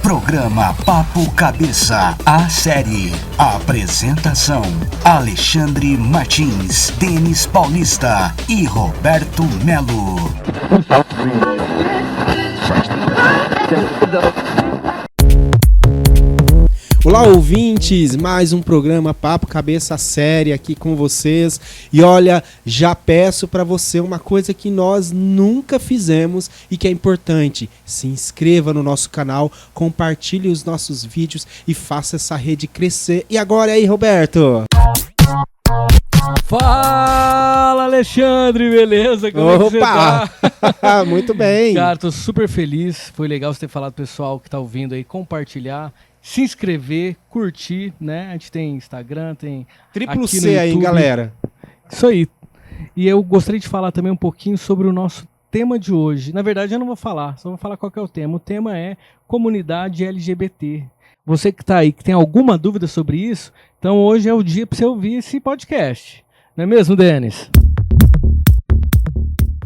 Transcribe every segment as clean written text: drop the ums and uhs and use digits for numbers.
Programa Papo Cabeça, a série. Apresentação: Alexandre Martins, Denis Paulista e Roberto Melo. Olá, ouvintes, mais um programa Papo Cabeça Série aqui com vocês. E olha, já peço para você uma coisa que nós nunca fizemos e que é importante: se inscreva no nosso canal, compartilhe os nossos vídeos e faça essa rede crescer. E agora aí, Roberto? Fala, Alexandre, beleza? Como é que você tá? Muito bem. Cara, tô super feliz, foi legal você ter falado pro pessoal que tá ouvindo aí, compartilhar, se inscrever, curtir, né? A gente tem Instagram, tem Triplo aqui no C aí, YouTube. galera. Isso aí. E eu gostaria de falar também um pouquinho sobre o nosso tema de hoje. Na verdade, eu não vou falar, só vou falar qual que é o tema. O tema é comunidade LGBT. Você que tá aí, que tem alguma dúvida sobre isso, então hoje é o dia para você ouvir esse podcast. Não é mesmo, Denis?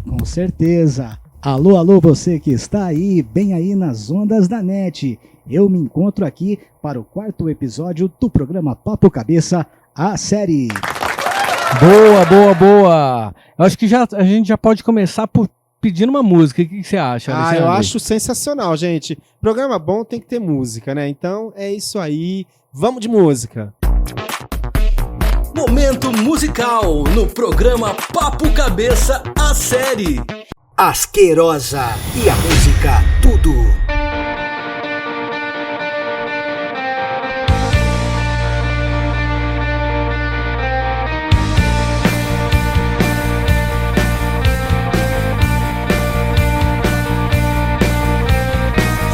Com certeza. Alô, alô, você que está aí, bem aí nas ondas da net. Eu me encontro aqui para o 4º episódio do programa Papo Cabeça, a série. Boa, boa, boa. Eu acho que a gente já pode começar pedindo uma música. O que você acha, Alexandre? Eu acho sensacional, gente. Programa bom tem que ter música, né? Então é isso aí. Vamos de música. Momento musical no programa Papo Cabeça, a série. Asquerosa e a música Tudo.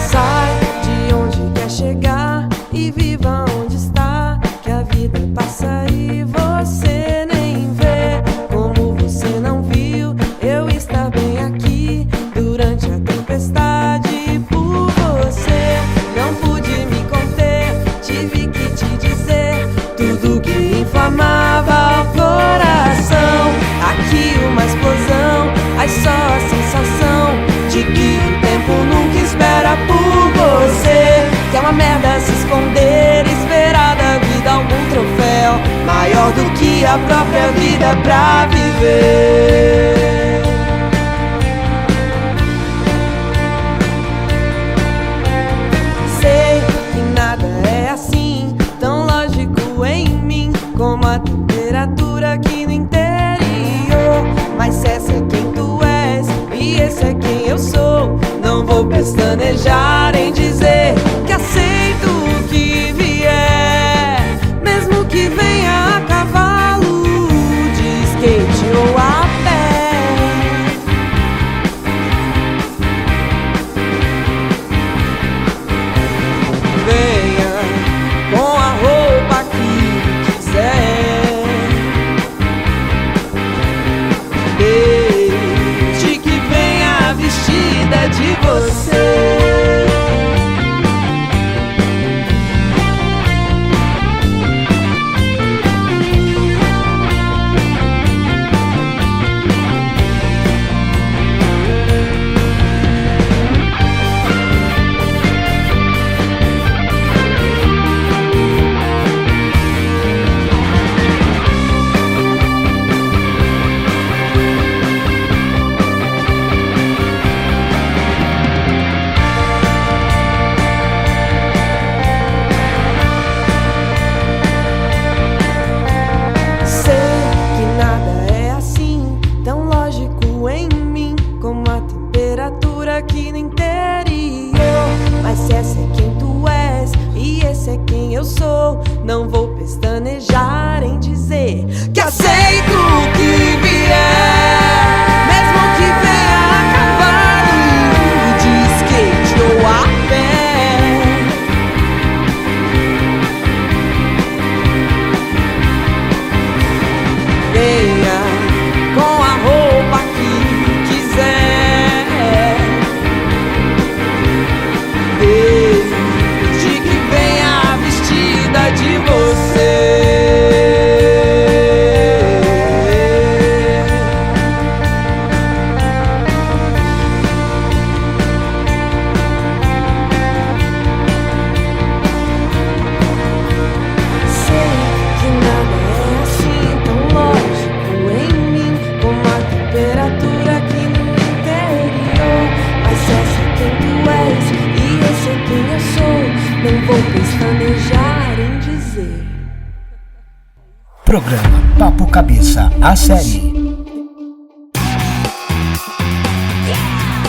Sai de onde quer chegar e viva onde está, que a vida passa e você nem vê. Como você não viu eu estar bem aqui durante a tempestade. Por você não pude me conter, tive que te dizer tudo que inflamava o coração. Aqui uma explosão, aí só a sensação de que o tempo nunca espera por você. Que é uma merda se esconder, esperar da vida algum troféu maior do que a própria vida pra viver. Sei que nada é assim, tão lógico em mim como a temperatura aqui no interior. Mas essa é quem tu és e esse é quem eu sou. Não vou pestanejar em dizer que aceito o que vier, mesmo que venha a cavalo, de skate ou a pé. Venha com a roupa que quiser, desde que venha vestida de você. Aqui no interior, mas se essa é quem tu és e esse é quem eu sou, não vou pestanejar em dizer que aceito o que vier, mesmo que venha a cavalo, de skate ou a pé. Venha com a roupa que quiser, desde que venha vestida de você. Programa Papo Cabeça, a série.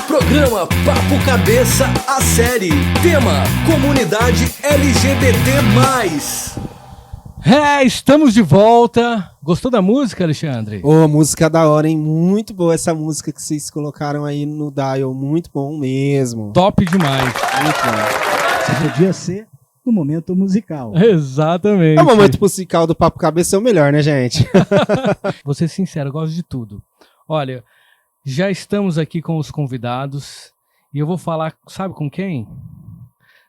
Programa Papo Cabeça, a série. Tema: Comunidade LGBT+. Estamos de volta. Gostou da música, Alexandre? Ô, música da hora, hein? Muito boa essa música que vocês colocaram aí no Dial. Muito bom mesmo. Top demais. Muito bom. Você podia ser no momento musical. Exatamente. É o momento musical do Papo Cabeça, é o melhor, né, gente? Vou ser sincero, eu gosto de tudo. Olha, já estamos aqui com os convidados e eu vou falar, sabe com quem?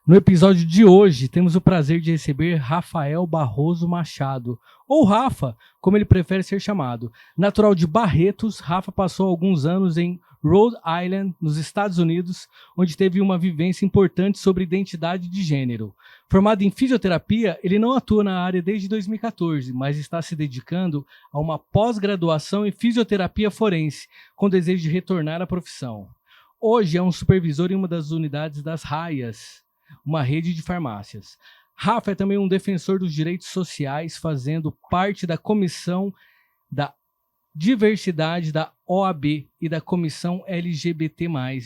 No episódio de hoje, temos o prazer de receber Rafael Barroso Machado, ou Rafa, como ele prefere ser chamado. Natural de Barretos, Rafa passou alguns anos em Rhode Island, nos Estados Unidos, onde teve uma vivência importante sobre identidade de gênero. Formado em fisioterapia, ele não atua na área desde 2014, mas está se dedicando a uma pós-graduação em fisioterapia forense, com desejo de retornar à profissão. Hoje é um supervisor em uma das unidades das Raias, uma rede de farmácias. Rafa é também um defensor dos direitos sociais, fazendo parte da Comissão da Diversidade da OAB e da Comissão LGBT+,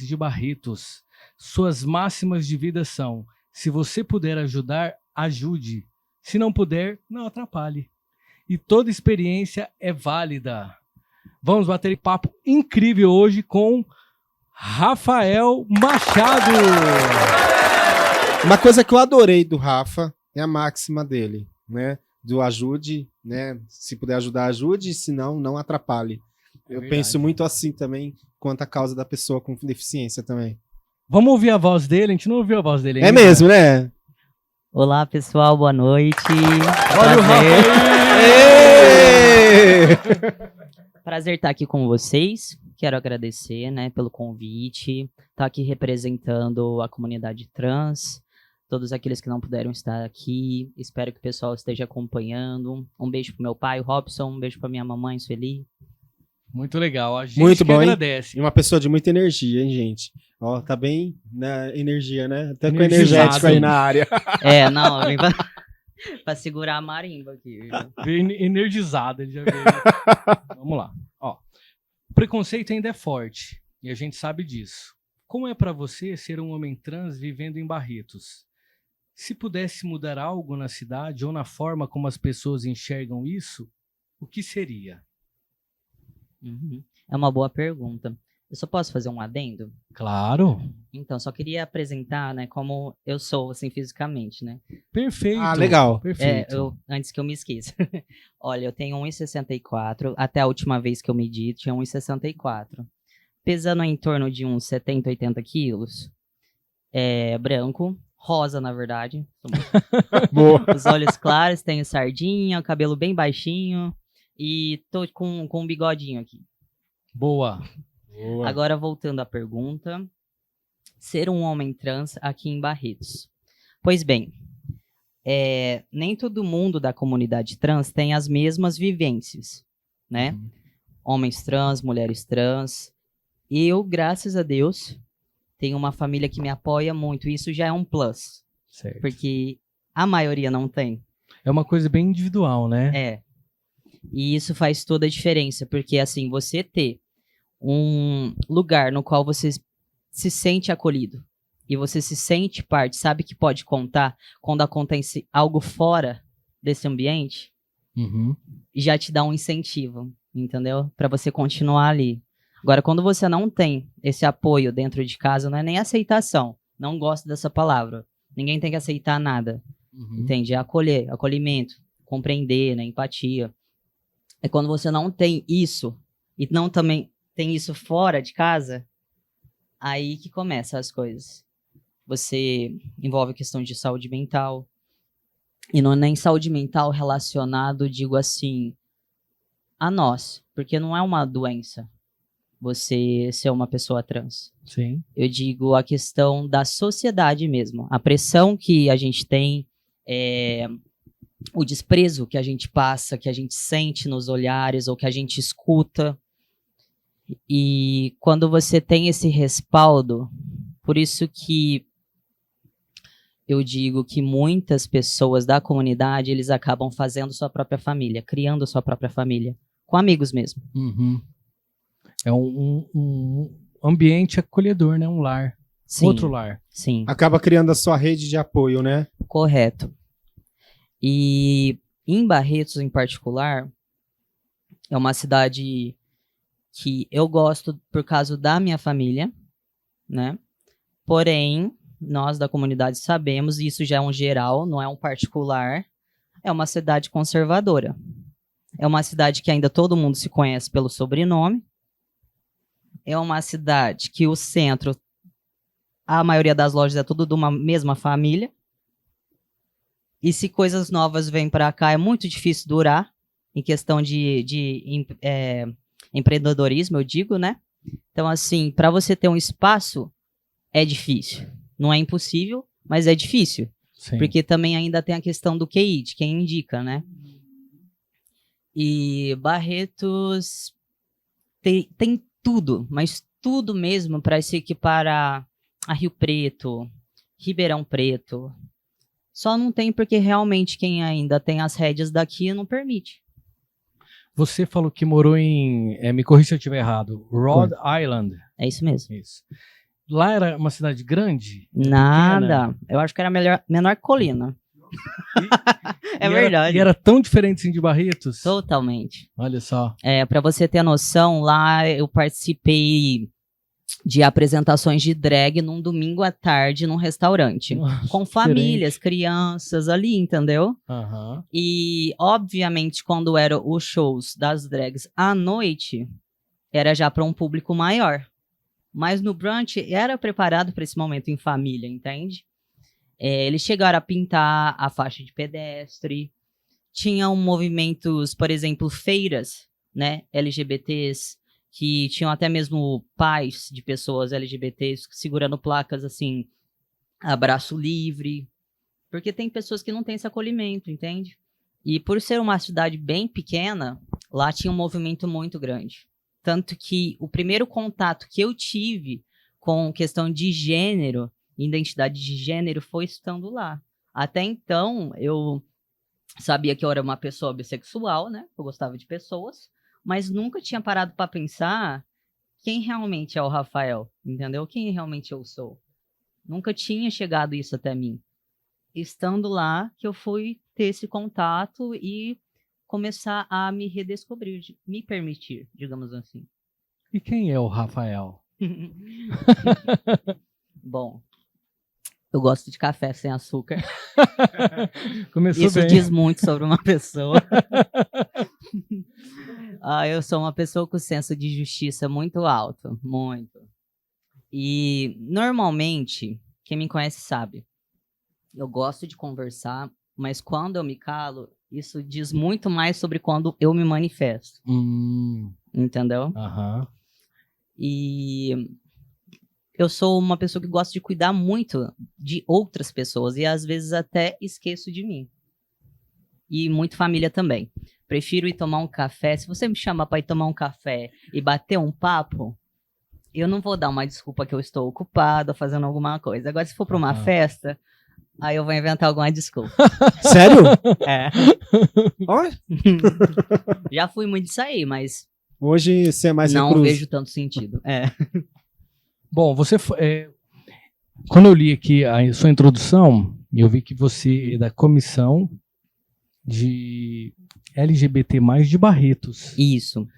de Barretos. Suas máximas de vida são: se você puder ajudar, ajude. Se não puder, não atrapalhe. E toda experiência é válida. Vamos bater papo incrível hoje com Rafael Machado. Uma coisa que eu adorei do Rafa é a máxima dele, né? Do ajude, né? Se puder ajudar, ajude, se não, não atrapalhe. Eu penso muito assim também quanto à causa da pessoa com deficiência também. Vamos ouvir a voz dele? A gente não ouviu a voz dele ainda. É mesmo, né? Olá, pessoal, boa noite. Olha o Rafa aí! Prazer estar aqui com vocês. Quero agradecer, né, pelo convite. Estar aqui representando a comunidade trans, todos aqueles que não puderam estar aqui. Espero que o pessoal esteja acompanhando. Um beijo pro meu pai, o Robson. Um beijo pra minha mamãe, Sueli. Muito legal. A gente Muito que bom, hein? agradece. E uma pessoa de muita energia, hein, gente? Ó, tá bem na energia, né? Até com Energizado. energético aí na área. Não, eu vim pra segurar a marimba aqui. Veio energizado, ele já veio. Vamos lá. Ó, o preconceito ainda é forte, e a gente sabe disso. Como é pra você ser um homem trans vivendo em Barretos? Se pudesse mudar algo na cidade ou na forma como as pessoas enxergam isso, o que seria? É uma boa pergunta. Eu só posso fazer um adendo? Claro. Então, só queria apresentar, né, como eu sou, assim, fisicamente, né? Perfeito. Ah, legal. Perfeito. Antes que eu me esqueça. Olha, eu tenho 1,64. Até a última vez que eu medi, tinha 1,64. Pesando em torno de uns 70, 80 quilos. Branco. Rosa, na verdade. Boa. Os olhos claros, tenho sardinha, o cabelo bem baixinho. E tô com um bigodinho aqui. Boa. Agora, voltando à pergunta. Ser um homem trans aqui em Barretos. Pois bem, nem todo mundo da comunidade trans tem as mesmas vivências, né? Homens trans, mulheres trans. Eu, graças a Deus, tenho uma família que me apoia muito. Isso já é um plus. Certo. Porque a maioria não tem. É uma coisa bem individual, né? E isso faz toda a diferença. Porque, assim, você ter um lugar no qual você se sente acolhido e você se sente parte, sabe que pode contar quando acontece algo fora desse ambiente, já te dá um incentivo, entendeu? Para você continuar ali. Agora, quando você não tem esse apoio dentro de casa, não é nem aceitação. Não gosto dessa palavra. Ninguém tem que aceitar nada. Entende? É acolher, acolhimento, compreender, né? Empatia. É quando você não tem isso e não também tem isso fora de casa, aí que começam as coisas. Você envolve a questão de saúde mental. E não é nem saúde mental relacionado, digo assim, a nós. Porque não é uma doença você ser uma pessoa trans. Sim. Eu digo a questão da sociedade mesmo. A pressão que a gente tem, o desprezo que a gente passa, que a gente sente nos olhares ou que a gente escuta. E quando você tem esse respaldo, por isso que eu digo que muitas pessoas da comunidade, eles acabam fazendo sua própria família, criando sua própria família, com amigos mesmo. Uhum. É um ambiente acolhedor, né? Um lar. Sim, Outro lar. sim, Acaba criando a sua rede de apoio, né? correto. E em Barretos, em particular, é uma cidade que eu gosto por causa da minha família, né? Porém, nós da comunidade sabemos, e isso já é um geral, não é um particular, é uma cidade conservadora. É uma cidade que ainda todo mundo se conhece pelo sobrenome. É uma cidade que o centro, a maioria das lojas é tudo de uma mesma família. E se coisas novas vêm para cá, é muito difícil durar, em questão de empreendedorismo, eu digo, né? Então, assim, para você ter um espaço, é difícil. Não é impossível, mas é difícil. Sim. Porque também ainda tem a questão do QI, de quem indica, né? E Barretos tem tudo, mas tudo mesmo para se equiparar a Rio Preto, Ribeirão Preto. Só não tem porque realmente quem ainda tem as rédeas daqui não permite. Você falou que morou em, me corrija se eu estiver errado, Rhode Island. É isso mesmo. Isso. Lá era uma cidade grande? Nada. Eu acho que era menor que Colina. É verdade. E era tão diferente assim de Barretos? Totalmente. Olha só. Para você ter noção, lá eu participei de apresentações de drag num domingo à tarde num restaurante. Nossa, Com famílias, crianças ali, entendeu? Aham. E, obviamente, quando eram os shows das drags à noite, era já para um público maior. Mas no brunch era preparado para esse momento em família, entende? Eles chegaram a pintar a faixa de pedestre, tinham movimentos, por exemplo, feiras, né, LGBTs, que tinham até mesmo pais de pessoas LGBTs segurando placas assim, abraço livre, porque tem pessoas que não têm esse acolhimento, entende? E por ser uma cidade bem pequena, lá tinha um movimento muito grande. Tanto que o primeiro contato que eu tive com questão de gênero, identidade de gênero, foi estando lá. Até então, eu sabia que eu era uma pessoa bissexual, né? Eu gostava de pessoas, mas nunca tinha parado para pensar quem realmente é o Rafael, entendeu? Quem realmente eu sou. Nunca tinha chegado isso até mim. Estando lá, que eu fui ter esse contato e começar a me redescobrir, me permitir, digamos assim. E quem é o Rafael? Bom, eu gosto de café sem açúcar. Começou Isso bem. diz muito sobre uma pessoa. Eu sou uma pessoa com senso de justiça muito alto, muito. E, normalmente, quem me conhece sabe, eu gosto de conversar, mas quando eu me calo, isso diz muito mais sobre quando eu me manifesto. Entendeu? Aham. E eu sou uma pessoa que gosta de cuidar muito de outras pessoas e às vezes até esqueço de mim. E muito família também. Prefiro ir tomar um café. Se você me chamar para ir tomar um café e bater um papo, eu não vou dar uma desculpa que eu estou ocupada fazendo alguma coisa. Agora, se for para uma festa, aí eu vou inventar alguma desculpa. Sério? É. Ó, Já fui muito de sair, mas hoje você é mais não recluso. vejo tanto sentido. Bom, você quando eu li aqui a sua introdução, eu vi que você é da comissão de LGBT+, de Barretos. Isso.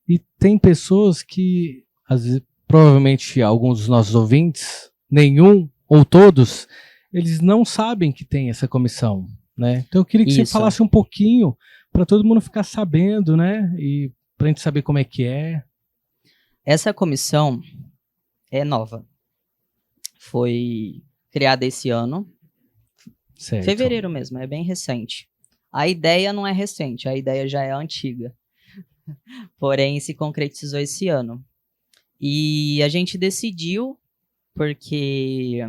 E tem pessoas que, às vezes, provavelmente alguns dos nossos ouvintes, nenhum ou todos, eles não sabem que tem essa comissão, né? Então eu queria que você Isso. falasse um pouquinho para todo mundo ficar sabendo, né? E para a gente saber como é que é. Essa comissão é nova. Foi criada esse ano, Certo. fevereiro mesmo, é bem recente. A ideia não é recente, a ideia já é antiga. Porém, se concretizou esse ano. E a gente decidiu, porque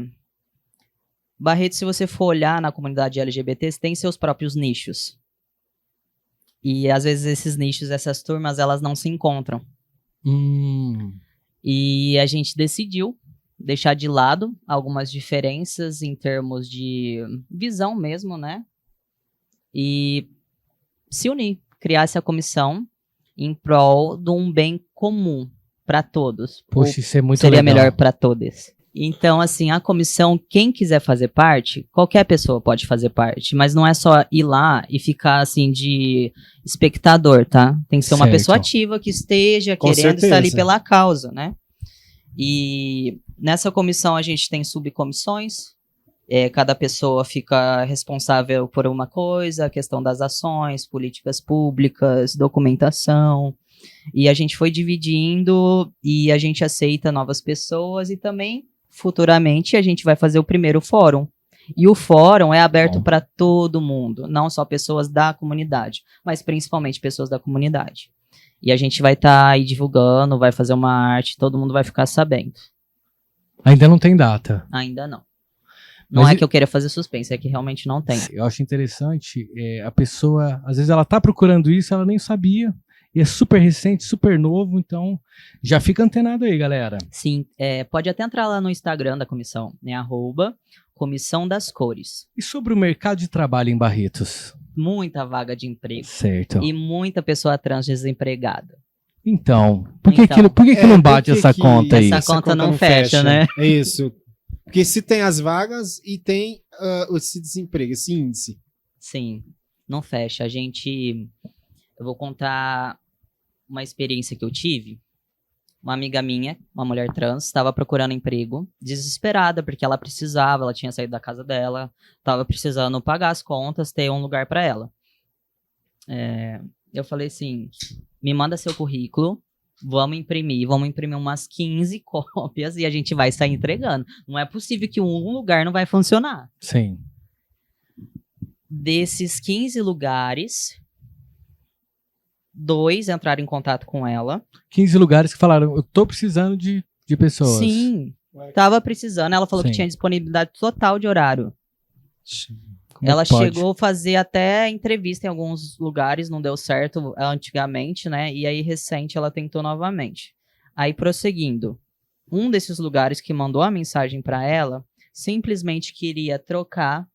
Barretos, se você for olhar na comunidade LGBT, tem seus próprios nichos. E às vezes esses nichos, essas turmas, elas não se encontram. Hum. E a gente decidiu deixar de lado algumas diferenças em termos de visão mesmo, né? E se unir, criar essa comissão em prol de um bem comum para todos. Poxa, isso é muito Seria legal. melhor para todos. Então, assim, a comissão, quem quiser fazer parte, qualquer pessoa pode fazer parte, mas não é só ir lá e ficar, assim, de espectador, tá? Tem que ser uma Certo. pessoa ativa que esteja Com querendo estar ali certeza. pela causa, né? E nessa comissão a gente tem subcomissões, cada pessoa fica responsável por uma coisa, a questão das ações, políticas públicas, documentação, e a gente foi dividindo e a gente aceita novas pessoas e também, futuramente, a gente vai fazer o primeiro fórum. E o fórum é aberto para todo mundo, não só pessoas da comunidade, mas principalmente pessoas da comunidade. E a gente vai estar aí divulgando, vai fazer uma arte, todo mundo vai ficar sabendo. Ainda não tem data. Ainda não. Não Mas é que eu queira fazer suspense, é que realmente não tem. Eu acho interessante, a pessoa, às vezes ela tá procurando isso, ela nem sabia, e é super recente, super novo, então já fica antenado aí, galera. Sim, pode até entrar lá no Instagram da comissão, né? @Comissão das Cores. E sobre o mercado de trabalho em Barretos? Muita vaga de emprego Certo. e muita pessoa trans desempregada. Então, por que, Então. que não bate por que essa que conta aí? essa conta não fecha, né? É isso. Porque se tem as vagas e tem esse desemprego, esse índice. Sim, não fecha. Eu vou contar uma experiência que eu tive. Uma amiga minha, uma mulher trans, estava procurando emprego, desesperada, porque ela precisava, ela tinha saído da casa dela, estava precisando pagar as contas, ter um lugar para ela. Eu falei assim, me manda seu currículo, vamos imprimir umas 15 cópias e a gente vai sair entregando. Não é possível que um lugar não vai funcionar. Sim. Desses 15 lugares, 2 entraram em contato com ela. 15 lugares que falaram, eu tô precisando de pessoas. Sim, tava precisando. Ela falou Sim. que tinha disponibilidade total de horário. Como Ela pode? chegou a fazer até entrevista em alguns lugares, não deu certo antigamente, né? E aí, recente, ela tentou novamente. Aí, prosseguindo, um desses lugares que mandou a mensagem para ela, simplesmente queria trocar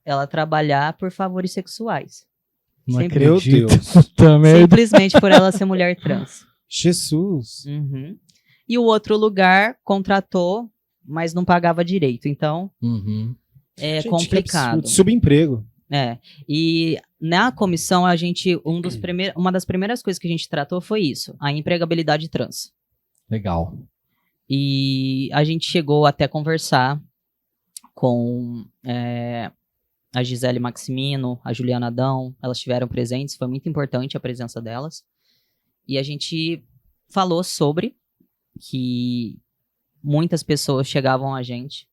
ela trabalhar por favores sexuais. Não Sempre- Meu acredito. Deus. Puta merda. Simplesmente por ela ser mulher trans. Jesus. Uhum. E o outro lugar contratou, mas não pagava direito. Então, Uhum. é Gente, que complicado. absurdo. Subemprego. E na comissão, uma das primeiras coisas que a gente tratou foi isso, a empregabilidade trans. Legal. E a gente chegou até a conversar com a Gisele Maximino, a Juliana Adão, elas estiveram presentes, foi muito importante a presença delas. E a gente falou sobre que muitas pessoas chegavam a gente,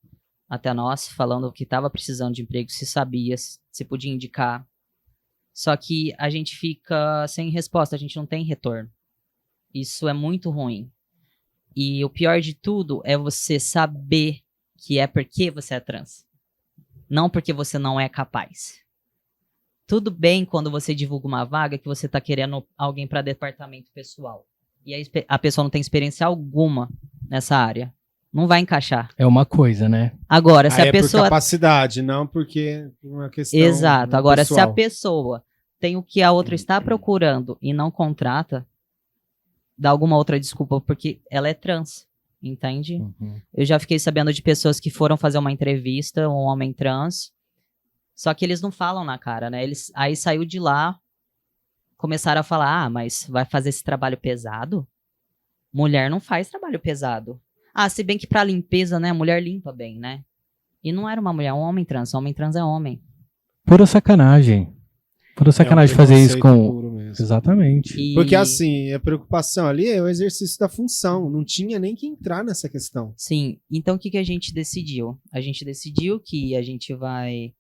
até nós, falando que estava precisando de emprego, se sabia, se podia indicar. Só que a gente fica sem resposta, a gente não tem retorno. Isso é muito ruim. E o pior de tudo é você saber que é porque você é trans. Não porque você não é capaz. Tudo bem quando você divulga uma vaga que você está querendo alguém para departamento pessoal. E a pessoa não tem experiência alguma nessa área. Não vai encaixar. É uma coisa, né? Agora, se Aí a é por pessoa... capacidade, não porque por uma questão Exato. Agora, se a pessoal. pessoa tem o que a outra está procurando e não contrata, dá alguma outra desculpa porque ela é trans, entende? Uhum. Eu já fiquei sabendo de pessoas que foram fazer uma entrevista, um homem trans, só que eles não falam na cara, né? Aí saiu de lá, começaram a falar, mas vai fazer esse trabalho pesado? Mulher não faz trabalho pesado. Se bem que pra limpeza, né? A mulher limpa bem, né? E não era uma mulher, um homem trans. Homem trans é homem. Pura sacanagem. Pura sacanagem fazer isso preconceito com... puro mesmo. Exatamente. E- Porque assim, a preocupação ali é o exercício da função. Não tinha nem que entrar nessa questão. Sim, então o que a gente decidiu? A gente decidiu que a gente vai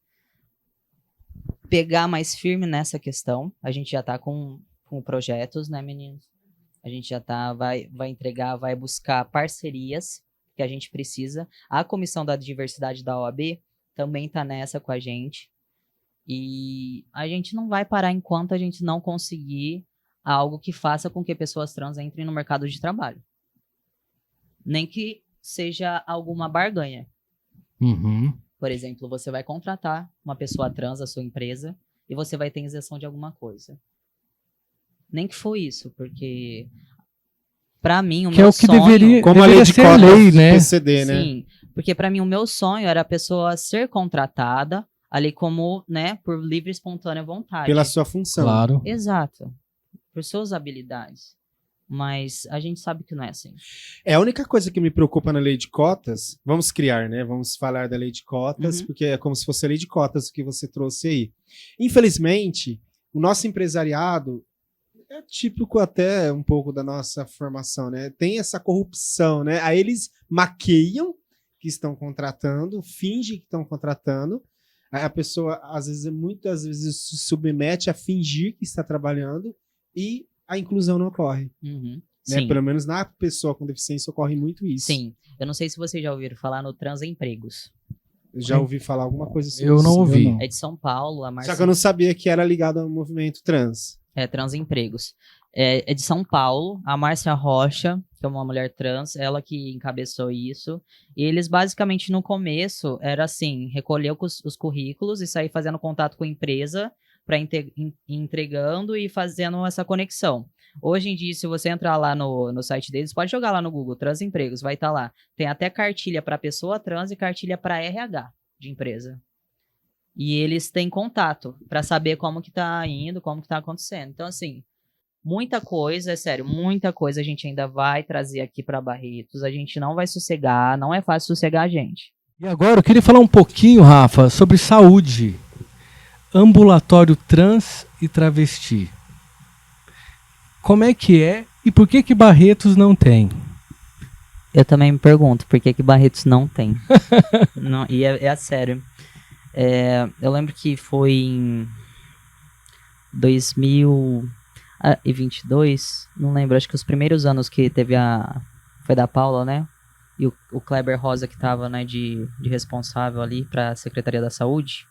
pegar mais firme nessa questão. A gente já tá com projetos, né, meninos? A gente já tá, vai entregar, vai buscar parcerias que a gente precisa. A Comissão da Diversidade da OAB também tá nessa com a gente. E a gente não vai parar enquanto a gente não conseguir algo que faça com que pessoas trans entrem no mercado de trabalho. Nem que seja alguma barganha. Uhum. Por exemplo, você vai contratar uma pessoa trans à sua empresa e você vai ter isenção de alguma coisa. Nem que for isso, porque pra mim o Que meu é o que sonho... deveria, Como a deveria lei de ser cotas lei, do né? PCD, né? Sim, porque pra mim o meu sonho era a pessoa ser contratada ali como, né, por livre e espontânea vontade. Pela sua função. Claro. Exato. Por suas habilidades. Mas a gente sabe que não é assim. É a única coisa que me preocupa na lei de cotas. Vamos criar, né? Vamos falar da lei de cotas, Uhum. porque é como se fosse a lei de cotas que você trouxe aí. Infelizmente, o nosso empresariado é típico até um pouco da nossa formação, né? Tem essa corrupção, né? Aí eles maqueiam que estão contratando, fingem que estão contratando. Aí a pessoa, às vezes, muitas vezes se submete a fingir que está trabalhando e a inclusão não ocorre. Uhum. Né? Sim. Pelo menos na pessoa com deficiência ocorre muito isso. Sim. Eu não sei se vocês já ouviram falar no Transempregos. Eu já ouvi falar alguma coisa sobre Eu não isso. ouvi. É de São Paulo, a Marcia... Só que eu não sabia que era ligado ao movimento trans. É, Transempregos. É de São Paulo, a Márcia Rocha, que é uma mulher trans, ela que encabeçou isso. E eles, basicamente, no começo, era assim, recolher os currículos e sair fazendo contato com a empresa para entregando e fazendo essa conexão. Hoje em dia, se você entrar lá no site deles, pode jogar lá no Google, Transempregos, vai estar lá. Tem até cartilha para pessoa trans e cartilha para RH de empresa. E eles têm contato para saber como que tá indo, como que tá acontecendo. Então, assim, muita coisa, é sério, muita coisa a gente ainda vai trazer aqui para Barretos. A gente não vai sossegar, não é fácil sossegar a gente. E agora eu queria falar um pouquinho, Rafa, sobre saúde. Ambulatório trans e travesti. Como é que é e por que Barretos não tem? Eu também me pergunto por que Barretos não tem. Não, e é sério. Eu lembro que foi em 2022, não lembro, acho que os primeiros anos que teve foi da Paula, né? E o Kleber Rosa que tava, né, de responsável ali pra Secretaria da Saúde.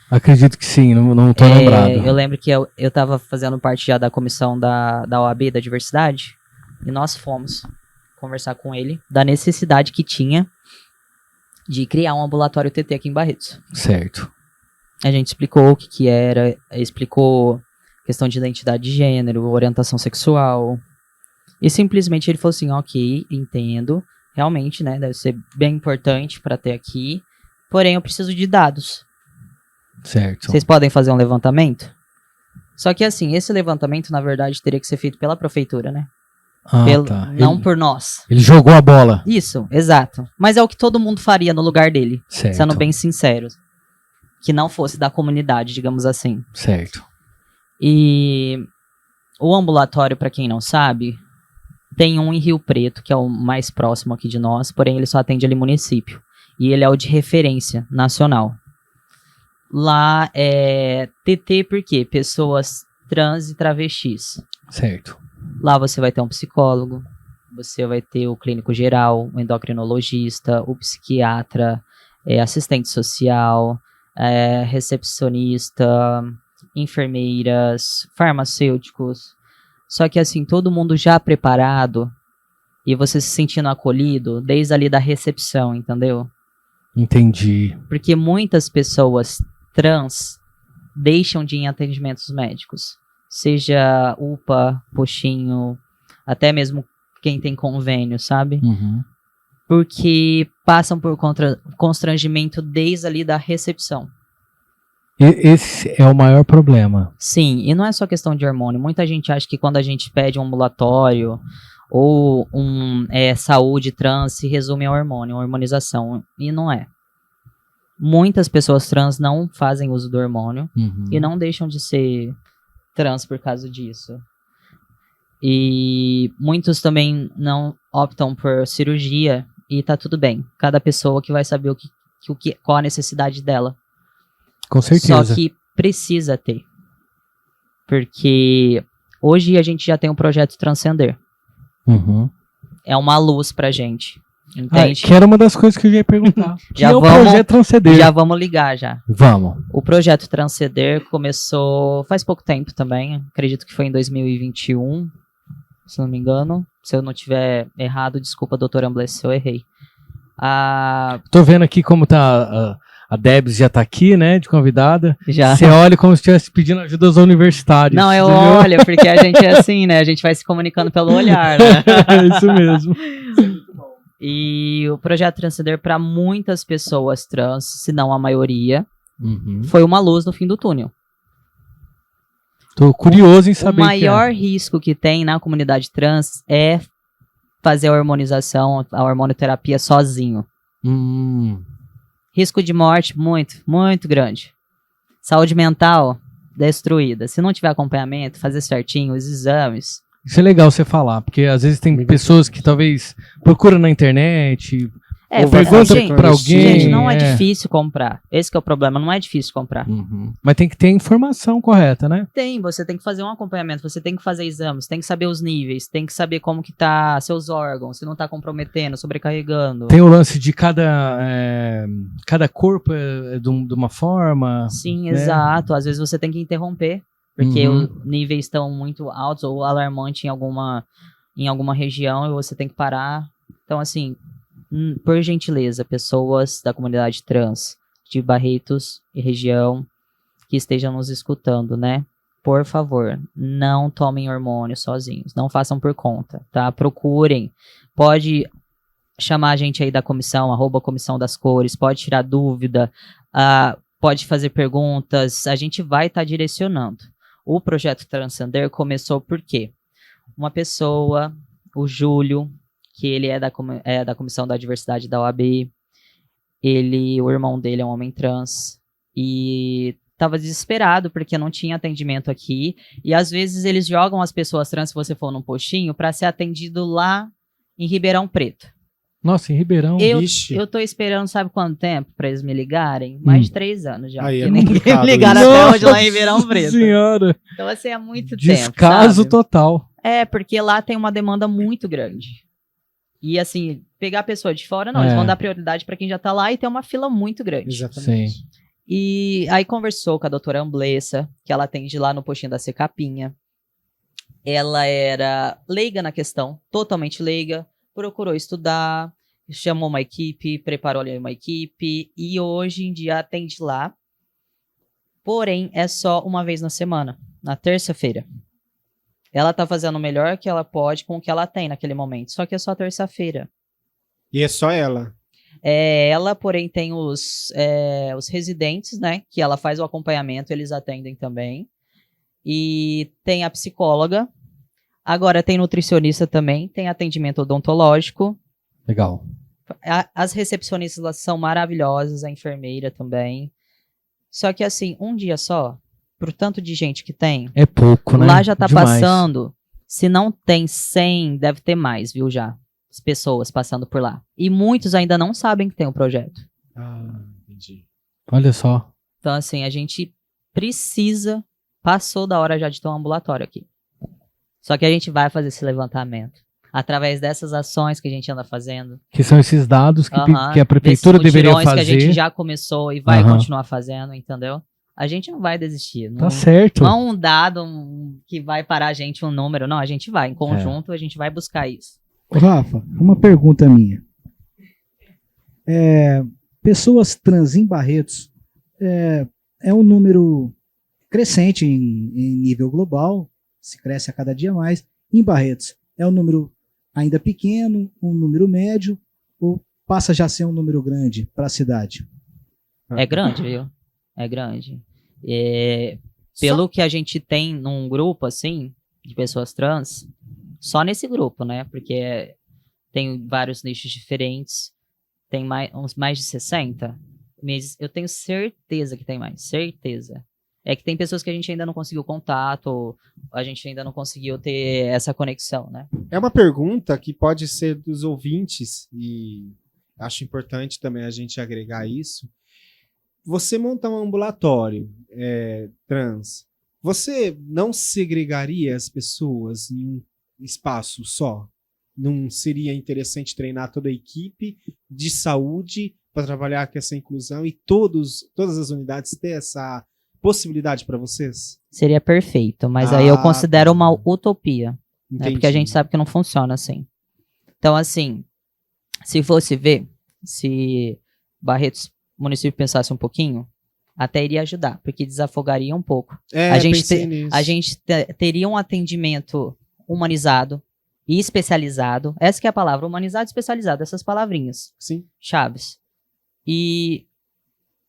Acredito que sim, não tô lembrado. Eu lembro que eu tava fazendo parte já da comissão da OAB, da diversidade, e nós fomos conversar com ele da necessidade que tinha de criar um ambulatório TT aqui em Barretos. Certo. A gente explicou o que era, explicou questão de identidade de gênero, orientação sexual, e simplesmente ele falou assim, ok, entendo, realmente, né, deve ser bem importante para ter aqui, porém eu preciso de dados. Certo. Vocês podem fazer um levantamento? Só que assim, esse levantamento, na verdade, teria que ser feito pela prefeitura, né? Tá. Não por nós. Ele jogou a bola. Isso, exato. Mas é o que todo mundo faria no lugar dele, Certo. sendo bem sinceros. Que não fosse da comunidade, digamos assim. Certo. E o ambulatório, para quem não sabe, tem um em Rio Preto, que é o mais próximo aqui de nós, porém ele só atende ali município. E ele é o de referência nacional. Lá é TT por quê? Pessoas trans e travestis. Certo. Lá você vai ter um psicólogo, você vai ter o clínico geral, o endocrinologista, o psiquiatra, assistente social, recepcionista, enfermeiras, farmacêuticos. Só que assim, todo mundo já preparado e você se sentindo acolhido desde ali da recepção, entendeu? Entendi. Porque muitas pessoas trans deixam de ir em atendimentos médicos. Seja UPA, postinho, até mesmo quem tem convênio, sabe? Uhum. Porque passam por constrangimento desde ali da recepção. Esse é o maior problema. Sim, e não é só questão de hormônio. Muita gente acha que quando a gente pede um ambulatório ou saúde trans se resume ao hormônio, a hormonização. E não é. Muitas pessoas trans não fazem uso do hormônio e não deixam de ser trans por causa disso. E muitos também não optam por cirurgia e tá tudo bem. Cada pessoa que vai saber qual a necessidade dela. Com certeza. Só que precisa ter. Porque hoje a gente já tem um projeto Transcender. Uhum. É uma luz pra gente. Entende? Que era uma das coisas que eu ia perguntar. Que Já é o vamos- projeto Transcender. Já vamos ligar já. Vamos. O projeto Transcender começou faz pouco tempo também. Acredito que foi em 2021, se não me engano. Se eu não tiver errado, desculpa, doutor Ambless, se eu errei. Tô vendo aqui como tá. A Debs já tá aqui, né? De convidada. Já. Você olha como se estivesse pedindo ajuda aos universitários. Não, eu entendeu? olho, porque a gente é assim, né? A gente vai se comunicando pelo olhar, né? É isso mesmo. E o projeto Transcender, para muitas pessoas trans, se não a maioria, Uhum. foi uma luz no fim do túnel. Tô curioso em O saber maior risco que tem na comunidade trans é fazer a hormonização, a hormonioterapia sozinho. Risco de morte muito, muito grande. Saúde mental destruída. Se não tiver acompanhamento, fazer certinho os exames. Isso é legal você falar, porque às vezes tem pessoas que talvez procuram na internet, ou perguntam gente, pra alguém. gente, não é difícil comprar. Esse que é o problema, não é difícil comprar. Uhum. Mas tem que ter a informação correta, né? Você tem que fazer um acompanhamento, você tem que fazer exames, tem que saber os níveis, tem que saber como que tá seus órgãos, se não tá comprometendo, sobrecarregando. Tem o lance de cada corpo é de uma forma. Sim, né? exato. Às vezes você tem que interromper, porque Uhum. os níveis estão muito altos ou alarmantes em alguma região e você tem que parar. Então, assim, por gentileza, pessoas da comunidade trans de Barretos e região que estejam nos escutando, né? Por favor, não tomem hormônio sozinhos, não façam por conta, tá? Procurem, pode chamar a gente aí da comissão, @comissão das cores, pode tirar dúvida, pode fazer perguntas, a gente vai estar direcionando. O projeto Transcender começou por quê? Uma pessoa, o Júlio, que ele é da Comissão da Diversidade da OAB, o irmão dele é um homem trans, e estava desesperado porque não tinha atendimento aqui, e às vezes eles jogam as pessoas trans, se você for num postinho, para ser atendido lá em Ribeirão Preto. Nossa, em Ribeirão. Eu tô esperando, sabe quanto tempo pra eles me ligarem? Mais de 3 anos já. Aí é E ninguém me complicado ligaram isso. até hoje lá em Ribeirão Preto. Senhora. Então, assim, é muito tempo, Descaso sabe? total. É, porque lá tem uma demanda muito grande. E, assim, pegar a pessoa de fora, não. Eles É. vão dar prioridade pra quem já tá lá e tem uma fila muito grande. Exatamente. Sim. E aí conversou com a doutora Amblessa, que ela atende lá no postinho da Secapinha. Ela era leiga na questão, totalmente leiga, procurou estudar, chamou uma equipe, preparou ali uma equipe e hoje em dia atende lá. Porém, é só uma vez na semana, na terça-feira. Ela tá fazendo o melhor que ela pode com o que ela tem naquele momento, só que é só terça-feira. E é só ela. Ela, porém, tem os residentes, né? Que ela faz o acompanhamento, eles atendem também. E tem a psicóloga. Agora tem nutricionista também, tem atendimento odontológico. Legal. As recepcionistas elas são maravilhosas, a enfermeira também. Só que assim, um dia só, pro tanto de gente que tem, É pouco, né? lá já tá Demais. passando. Se não tem 100, deve ter mais, viu, já. As pessoas passando por lá. E muitos ainda não sabem que tem o projeto. Ah, entendi. Olha só. Então, assim, a gente precisa, passou da hora já de ter um ambulatório aqui. Só que a gente vai fazer esse levantamento. Através dessas ações que a gente anda fazendo. Que são esses dados que, Aham, que a prefeitura desses deveria mutirões fazer. que a gente já começou e vai Aham. continuar fazendo, entendeu? A gente não vai desistir. Tá Não, certo. não é um dado que vai parar a gente, um número. Não, a gente vai. Em conjunto, a gente vai buscar isso. Ô, Rafa, uma pergunta minha. Pessoas trans em Barretos é um número crescente em nível global, se cresce a cada dia mais. Em Barretos, é um número ainda pequeno, um número médio, ou passa já a ser um número grande para a cidade? É grande, viu? É grande. Pelo que a gente tem num grupo, assim, de pessoas trans, só nesse grupo, né? Porque tem vários nichos diferentes, tem mais de 60, mas eu tenho certeza que tem mais, certeza. É que tem pessoas que a gente ainda não conseguiu contato, a gente ainda não conseguiu ter essa conexão, né? É uma pergunta que pode ser dos ouvintes, e acho importante também a gente agregar isso. Você montar um ambulatório trans, você não segregaria as pessoas em um espaço só? Não seria interessante treinar toda a equipe de saúde para trabalhar com essa inclusão e todas as unidades ter essa possibilidade para vocês? Seria perfeito, mas aí eu considero tá. uma utopia. Entendi. Porque a gente sabe que não funciona assim. Então, assim, se fosse ver, se Barretos, município, pensasse um pouquinho, até iria ajudar, porque desafogaria um pouco. Pensei nisso. A gente teria um atendimento humanizado e especializado. Essa que é a palavra, humanizado e especializado, essas palavrinhas. Sim. Chaves. E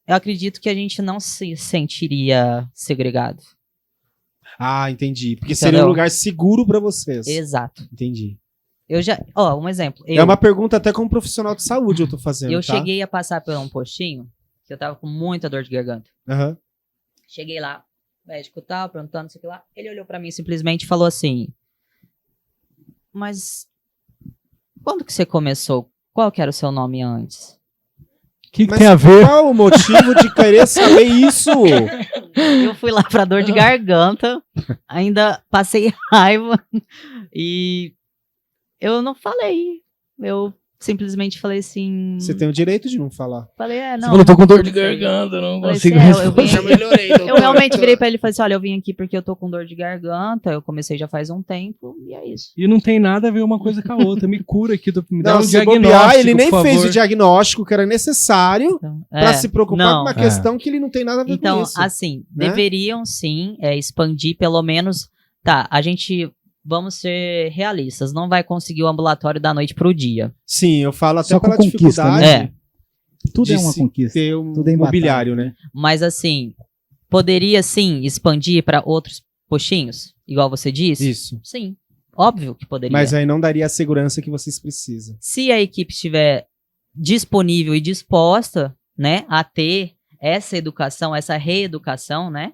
eu acredito que a gente não se sentiria segregado. Ah, entendi. Porque Entendeu? seria um lugar seguro pra vocês. Exato. Entendi. Eu já, um exemplo. É uma pergunta até como profissional de saúde eu tô fazendo, Eu tá? cheguei a passar por um postinho, que eu tava com muita dor de garganta. Aham. Cheguei lá, médico tal, perguntando isso aqui lá. Ele olhou pra mim simplesmente e falou assim: mas quando que você começou? Qual que era o seu nome antes? O que Mas tem a ver? qual o motivo de querer saber isso? Eu fui lá pra dor de garganta, ainda passei raiva e eu não falei. Eu simplesmente falei assim. Você tem o direito de não falar. Falei, não. Você falou, tô com dor de não sei. garganta, não Falei consigo assim, responder. eu melhorei, Eu realmente virei pra ele e falei assim: olha, eu vim aqui porque eu tô com dor de garganta, eu comecei já faz um tempo, e é isso. E não tem nada a ver uma coisa com a outra. Me cura aqui, me dá Não, um se diagnóstico, bobear, ele nem por fez favor. o diagnóstico que era necessário Então, pra se preocupar não. com uma questão que ele não tem nada a ver Então, com isso. assim, né? deveriam sim expandir pelo menos. Tá, a gente. Vamos ser realistas, não vai conseguir o ambulatório da noite pro dia. Sim, eu falo até Só com pela conquista, dificuldade né? Tudo de é uma se conquista. ter um Tudo é em mobiliário, né? Mas assim, poderia sim expandir para outros postinhos, igual você disse? Isso. Sim, óbvio que poderia. Mas aí não daria a segurança que vocês precisam. Se a equipe estiver disponível e disposta, né, a ter essa educação, essa reeducação, né,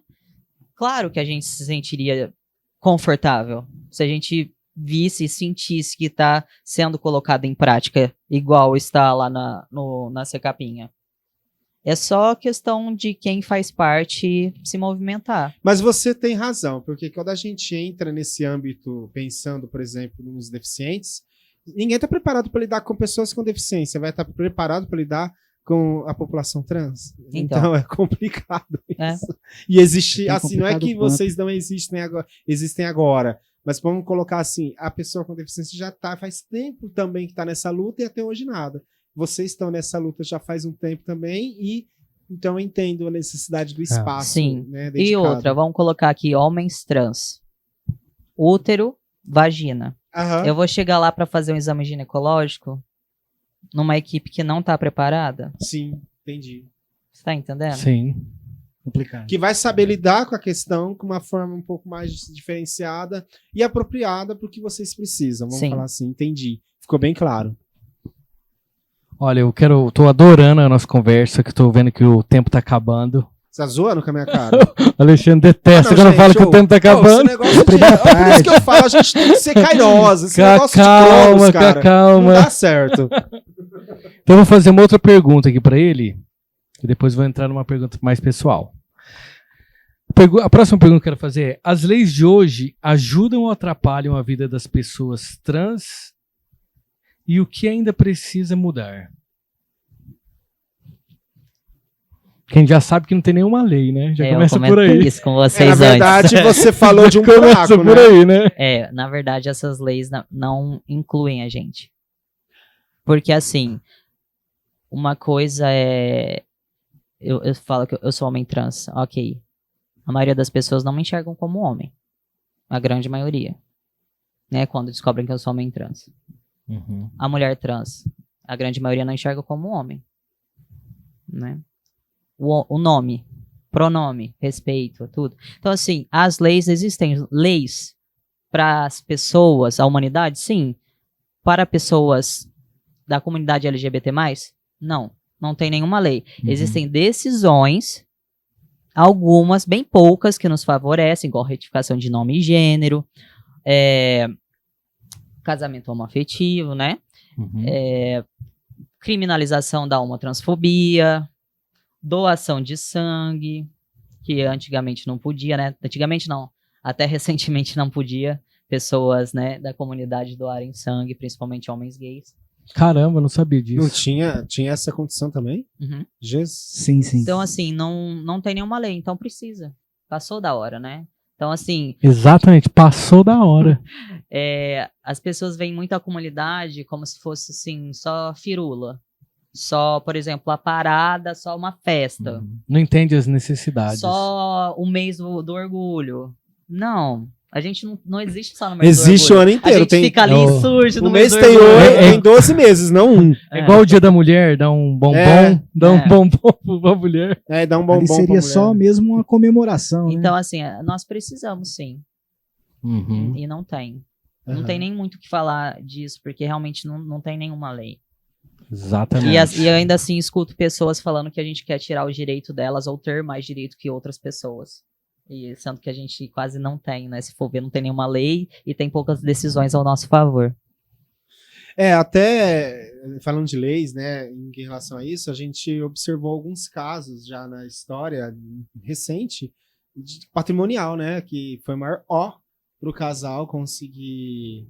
claro que a gente se sentiria confortável se a gente visse e sentisse que está sendo colocado em prática igual está lá na Secapinha. É só questão de quem faz parte se movimentar. Mas você tem razão, porque quando a gente entra nesse âmbito pensando, por exemplo, nos deficientes, ninguém está preparado para lidar com pessoas com deficiência, vai estar preparado para lidar com a população trans. Então é complicado isso. E existe, assim, não é que vocês não existem agora, mas vamos colocar assim, a pessoa com deficiência já tá, faz tempo também que está nessa luta e até hoje nada. Vocês estão nessa luta já faz um tempo também e então eu entendo a necessidade do espaço. Sim. Né, E dedicado. outra, vamos colocar aqui homens trans. Útero, vagina. Aham. Eu vou chegar lá para fazer um exame ginecológico numa equipe que não está preparada? Sim, entendi. Você tá entendendo? Sim. Complicado. Que vai saber lidar com a questão com uma forma um pouco mais diferenciada e apropriada para o que vocês precisam. Vamos Sim. falar assim, entendi. Ficou bem claro. Olha, tô adorando a nossa conversa, que tô vendo que o tempo tá acabando. Você tá zoando com a minha cara? Alexandre detesta quando eu falo que o tempo tá acabando. Esse negócio por isso que eu falo, a gente tem que ser cairosa. Esse negócio de Calma, Cronos, cara, calma. não dá certo. Então eu vou fazer uma outra pergunta aqui pra ele, e depois vou entrar numa pergunta mais pessoal. A próxima pergunta que eu quero fazer é: as leis de hoje ajudam ou atrapalham a vida das pessoas trans? E o que ainda precisa mudar? Quem já sabe que não tem nenhuma lei, né? Já começa por aí. Isso com vocês Na verdade, antes. você falou de um Começa buraco, por né? aí, né? Na verdade, essas leis não incluem a gente. Porque, assim, uma coisa é... Eu falo que eu sou homem trans, ok. A maioria das pessoas não me enxergam como homem. A grande maioria. Né? Quando descobrem que eu sou homem trans. Uhum. A mulher trans, a grande maioria não enxerga como homem. Né? O nome, pronome, respeito, tudo. Então, assim, as leis, existem leis para as pessoas, a humanidade, sim. Para pessoas da comunidade LGBT+, não tem nenhuma lei. Uhum. Existem decisões, algumas, bem poucas, que nos favorecem, igual retificação de nome e gênero, casamento homoafetivo, né? Uhum. Criminalização da homotransfobia, doação de sangue, que antigamente não podia, né? Antigamente não, até recentemente não podia pessoas, né, da comunidade doarem sangue, principalmente homens gays. Caramba, não sabia disso. Não tinha essa condição também? Uhum. Jesus. Sim, sim. Então, assim, não tem nenhuma lei, então precisa. Passou da hora, né? Então, assim, Exatamente, passou da hora. as pessoas veem muito a comunidade como se fosse, assim, só firula. Só, por exemplo, a parada, só uma festa. Não entende as necessidades. Só o mês do orgulho. Não. A gente não existe só no mês Existe do o orgulho. ano inteiro. A gente fica ali e surge O no mês mês do tem, orgulho. tem 12 meses, não um. É igual o dia da mulher, dá um bombom, dá um É. bombom pra mulher. Dá um bombom Ali pra seria mulher. só mesmo uma comemoração, né? Então, assim, nós precisamos sim. Uhum. E não tem. Não Aham. tem nem muito o que falar disso, porque realmente não tem nenhuma lei. Exatamente. E eu ainda assim escuto pessoas falando que a gente quer tirar o direito delas ou ter mais direito que outras pessoas. E sendo que a gente quase não tem, né? Se for ver, não tem nenhuma lei e tem poucas decisões ao nosso favor. Até falando de leis, né, em relação a isso, a gente observou alguns casos já na história recente de patrimonial, né, que foi o maior para o casal conseguir,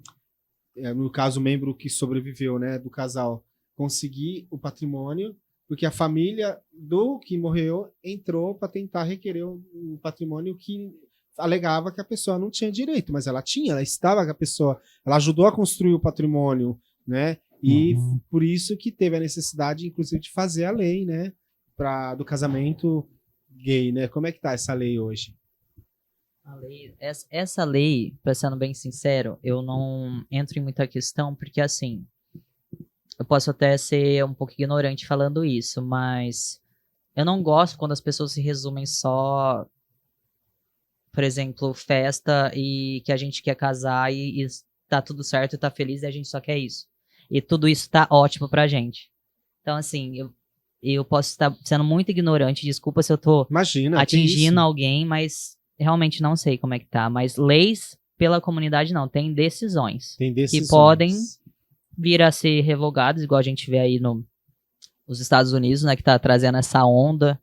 no caso, o membro que sobreviveu, né, do casal, conseguir o patrimônio, porque a família do que morreu entrou para tentar requerer o patrimônio que alegava que a pessoa não tinha direito, mas ela tinha, ela estava com a pessoa, ela ajudou a construir o patrimônio, né? E por isso que teve a necessidade, inclusive, de fazer a lei, né, do casamento gay, né? Como é que tá essa lei hoje? Essa lei, pra sendo bem sincero, eu não entro em muita questão, porque assim, eu posso até ser um pouco ignorante falando isso, mas eu não gosto quando as pessoas se resumem só, por exemplo, festa e que a gente quer casar e tá tudo certo e tá feliz e a gente só quer isso. E tudo isso tá ótimo pra gente. Então, assim, eu posso estar sendo muito ignorante, desculpa se eu tô Imagina, atingindo alguém, mas realmente não sei como é que tá. Mas leis pela comunidade não, tem decisões. tem decisões que podem vir a ser revogadas, igual a gente vê aí nos Estados Unidos, né, que tá trazendo essa onda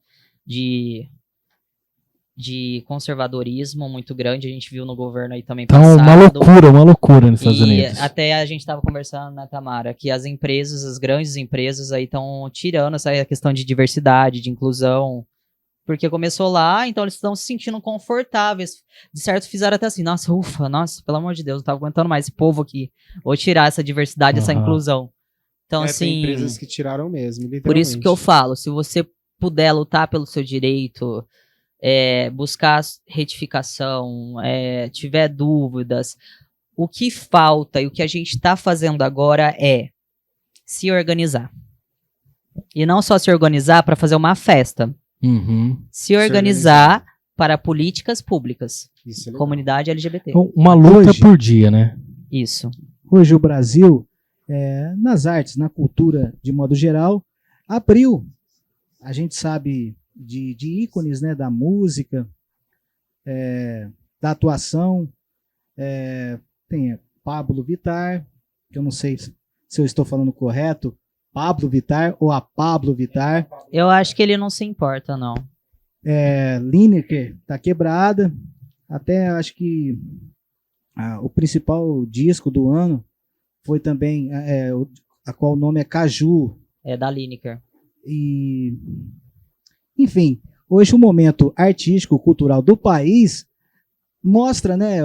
de conservadorismo muito grande. A gente viu no governo aí também Tá passado. uma loucura nos Estados E Unidos. até a gente estava conversando, né, Tamara, que as empresas, as grandes empresas aí estão tirando essa questão de diversidade, de inclusão, porque começou lá, então eles estão se sentindo confortáveis. De certo, fizeram até assim, nossa, ufa, nossa, pelo amor de Deus, não tava aguentando mais esse povo aqui. Vou tirar essa diversidade, essa inclusão. Então, tem assim, empresas que tiraram mesmo, por isso que eu falo, se você puder lutar pelo seu direito, buscar retificação, tiver dúvidas, o que falta e o que a gente está fazendo agora é se organizar. E não só se organizar para fazer uma festa. Se organizar para políticas públicas. Isso é legal. Comunidade LGBT. Então, uma luta Hoje- por dia, né? Isso. Hoje o Brasil, nas artes, na cultura de modo geral, abriu, a gente sabe, de ícones, né, da música, da atuação, tem Pablo Vittar, que eu não sei se eu estou falando correto, Pablo Vittar ou a Pablo Vittar, Eu acho que ele não se importa, não. Lineker tá quebrada, até acho que o principal disco do ano foi também, a qual o nome é Caju, É da Lineker. e enfim, hoje o momento artístico, cultural do país mostra, né,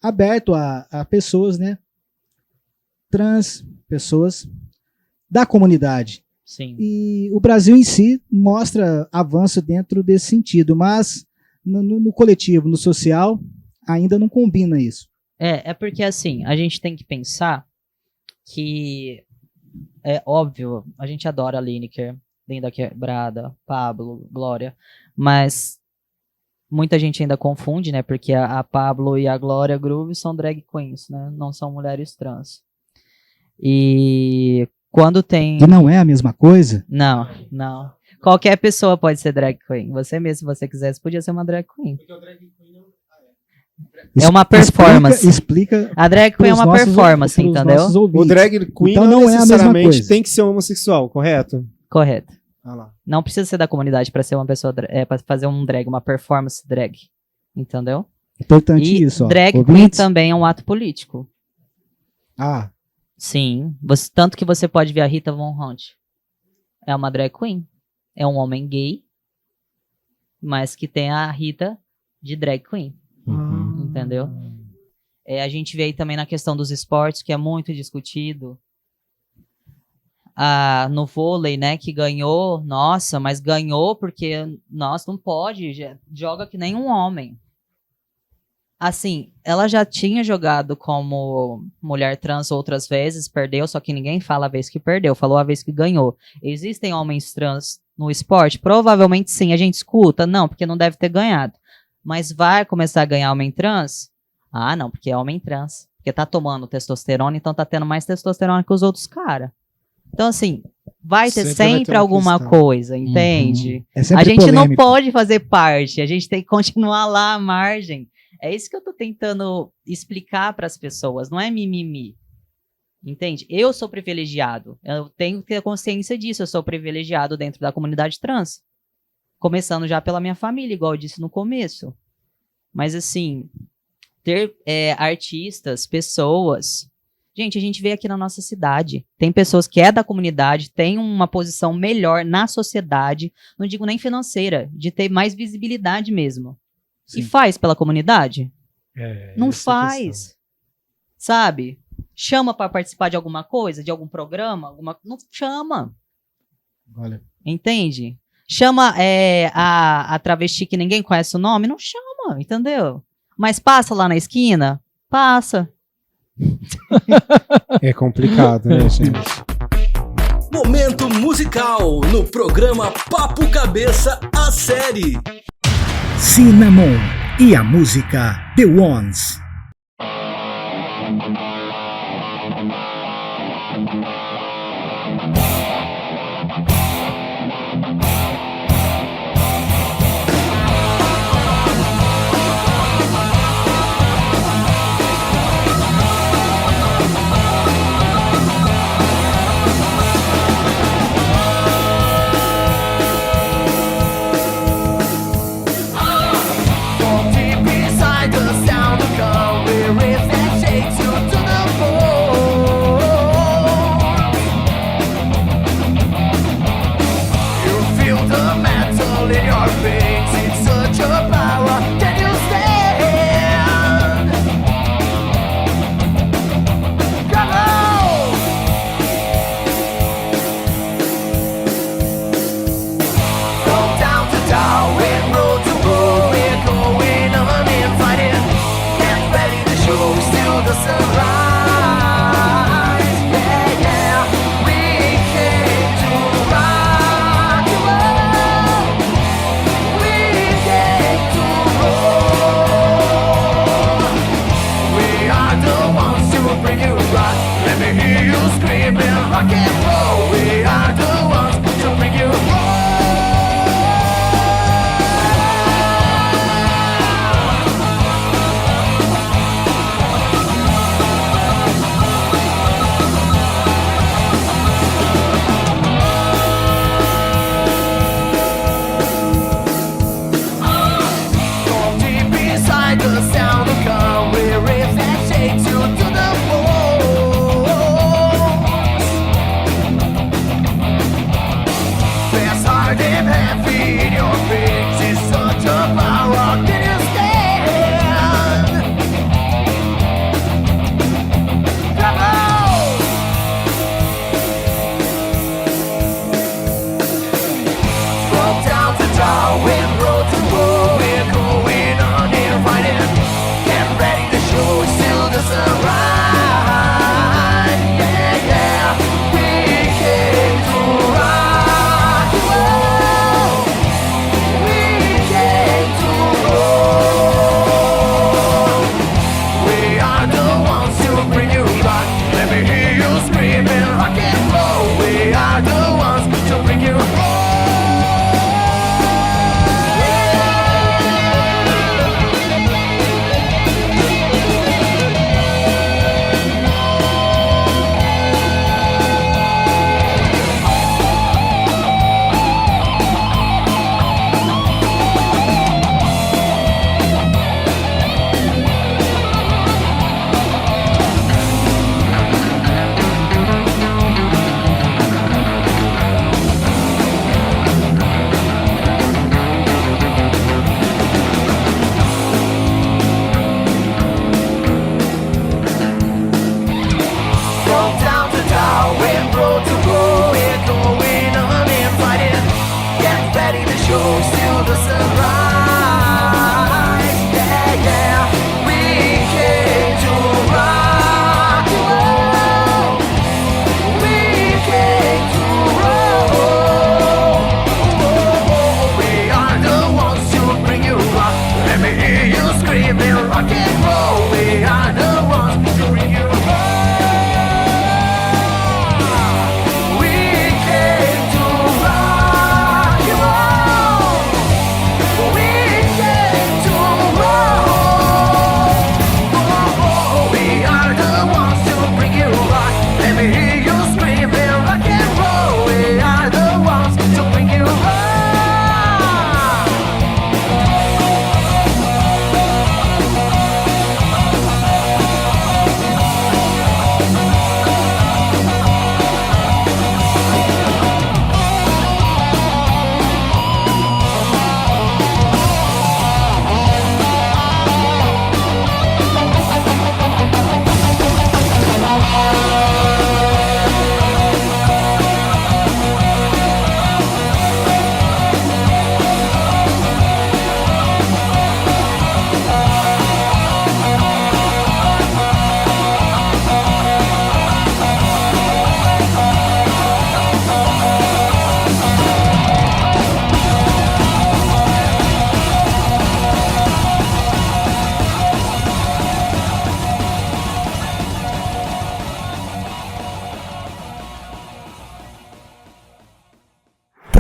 aberto a pessoas, né, trans, pessoas da comunidade. Sim. E o Brasil em si mostra avanço dentro desse sentido, mas no coletivo, no social, ainda não combina isso. É porque assim, a gente tem que pensar que é óbvio, a gente adora a Lineker, Linda Quebrada, Pablo, Glória, mas muita gente ainda confunde, né? Porque a Pablo e a Glória Groove são drag queens, né? Não são mulheres trans. E quando tem... E não é a mesma coisa? Não. Qualquer pessoa pode ser drag queen. Você mesmo, se você quisesse, podia ser uma drag queen. É uma performance. Explica A drag queen é uma pros performance, pros entendeu? nossos O ouvintes. drag queen Então não não é a mesma necessariamente coisa. tem que ser homossexual, correto? Correto. Ah lá. Não precisa ser da comunidade pra ser uma pessoa, pra fazer um drag, uma performance drag. Entendeu? Importante E isso, ó. drag queen Ouvintes? também é um ato político. Ah, Sim. Tanto que você pode ver a Rita Von Hunt. É uma drag queen. É um homem gay, mas que tem a Rita de drag queen. Entendeu? A gente vê aí também na questão dos esportes, que é muito discutido. no vôlei, né, que ganhou, nossa, mas ganhou porque, nossa, não pode, joga que nem um homem. Assim, ela já tinha jogado como mulher trans outras vezes, perdeu, só que ninguém fala a vez que perdeu, falou a vez que ganhou. Existem homens trans no esporte? Provavelmente sim, a gente escuta, não, porque não deve ter ganhado. Mas vai começar a ganhar homem trans? Ah, não, porque é homem trans. Porque tá tomando testosterona, então tá tendo mais testosterona que os outros caras. Então, assim, vai ter Sempre vai ter sempre uma alguma questão. coisa, entende? É sempre A gente não polêmico. pode fazer parte, a gente tem que continuar lá à margem. É isso que eu tô tentando explicar para as pessoas, não é mimimi. Entende? Eu sou privilegiado, eu tenho que ter consciência disso, eu sou privilegiado dentro da comunidade trans. Começando já pela minha família, igual eu disse no começo. Mas, assim, ter artistas, pessoas... Gente, a gente vê aqui na nossa cidade, tem pessoas que é da comunidade, tem uma posição melhor na sociedade, não digo nem financeira, de ter mais visibilidade mesmo. E Sim. faz pela comunidade? Não essa é a faz. questão. Sabe? Chama para participar de alguma coisa, de algum programa? Não chama. Olha, Entende? Chama a travesti que ninguém conhece o nome? Não chama, entendeu? Mas passa lá na esquina? Passa. é complicado, né, gente? Momento musical no programa Papo Cabeça, a série. Cinnamon e a música The Ones. Deep inside the sound of guns.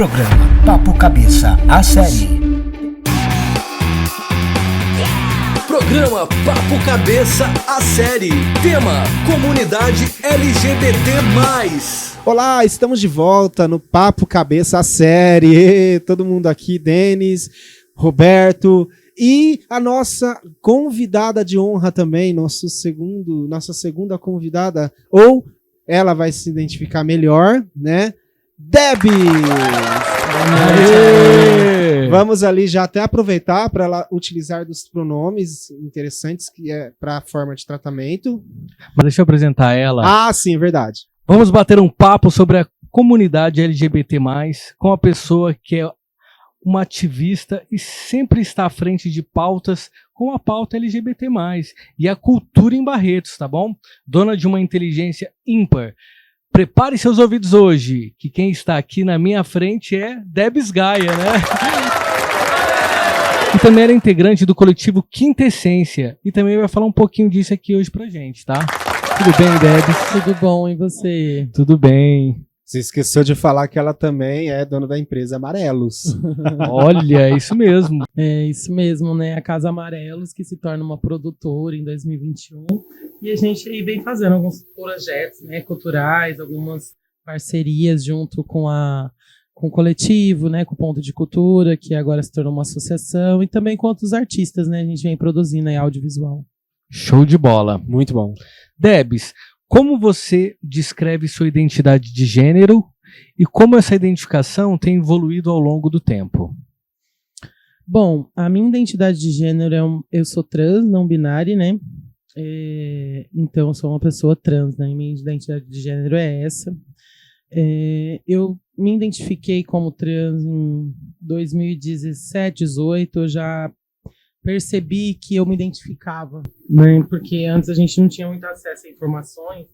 Programa Papo Cabeça, a série. Programa Papo Cabeça, a série. Tema: Comunidade LGBT+. Olá, estamos de volta no Papo Cabeça, a série. Todo mundo aqui, Denis, Roberto e a nossa convidada de honra também, nossa segunda convidada, ou ela vai se identificar melhor, né? Debbie! Vamos ali já até aproveitar para ela utilizar dos pronomes interessantes que é para a forma de tratamento. Mas deixa eu apresentar ela. Ah, sim, verdade. Vamos bater um papo sobre a comunidade LGBT+, com a pessoa que é uma ativista e sempre está à frente de pautas com a pauta LGBT+, e a cultura em Barretos, tá bom? Dona de uma inteligência ímpar. Prepare seus ouvidos hoje, que quem está aqui na minha frente é Debs Gaia, né? E também era integrante do coletivo Quinta Essência, e também vai falar um pouquinho disso aqui hoje pra gente, tá? Tudo bem, Debs? Tudo bom, e você? Tudo bem. Você esqueceu de falar que ela também é dona da empresa Amarelos. Olha, é isso mesmo. É isso mesmo, né? A Casa Amarelos, que se torna uma produtora em 2021. E a gente aí vem fazendo alguns projetos, né, culturais, algumas parcerias junto com o coletivo, né, com o Ponto de Cultura, que agora se tornou uma associação, e também com outros artistas, né? A gente vem produzindo aí audiovisual. Show de bola. Muito bom. Debs, como você descreve sua identidade de gênero e como essa identificação tem evoluído ao longo do tempo? Bom, a minha identidade de gênero eu sou trans, não binária, né? Então eu sou uma pessoa trans, né? Minha identidade de gênero é essa. Eu me identifiquei como trans em 2017, 2018, eu já percebi que eu me identificava, né? Porque antes a gente não tinha muito acesso a informações,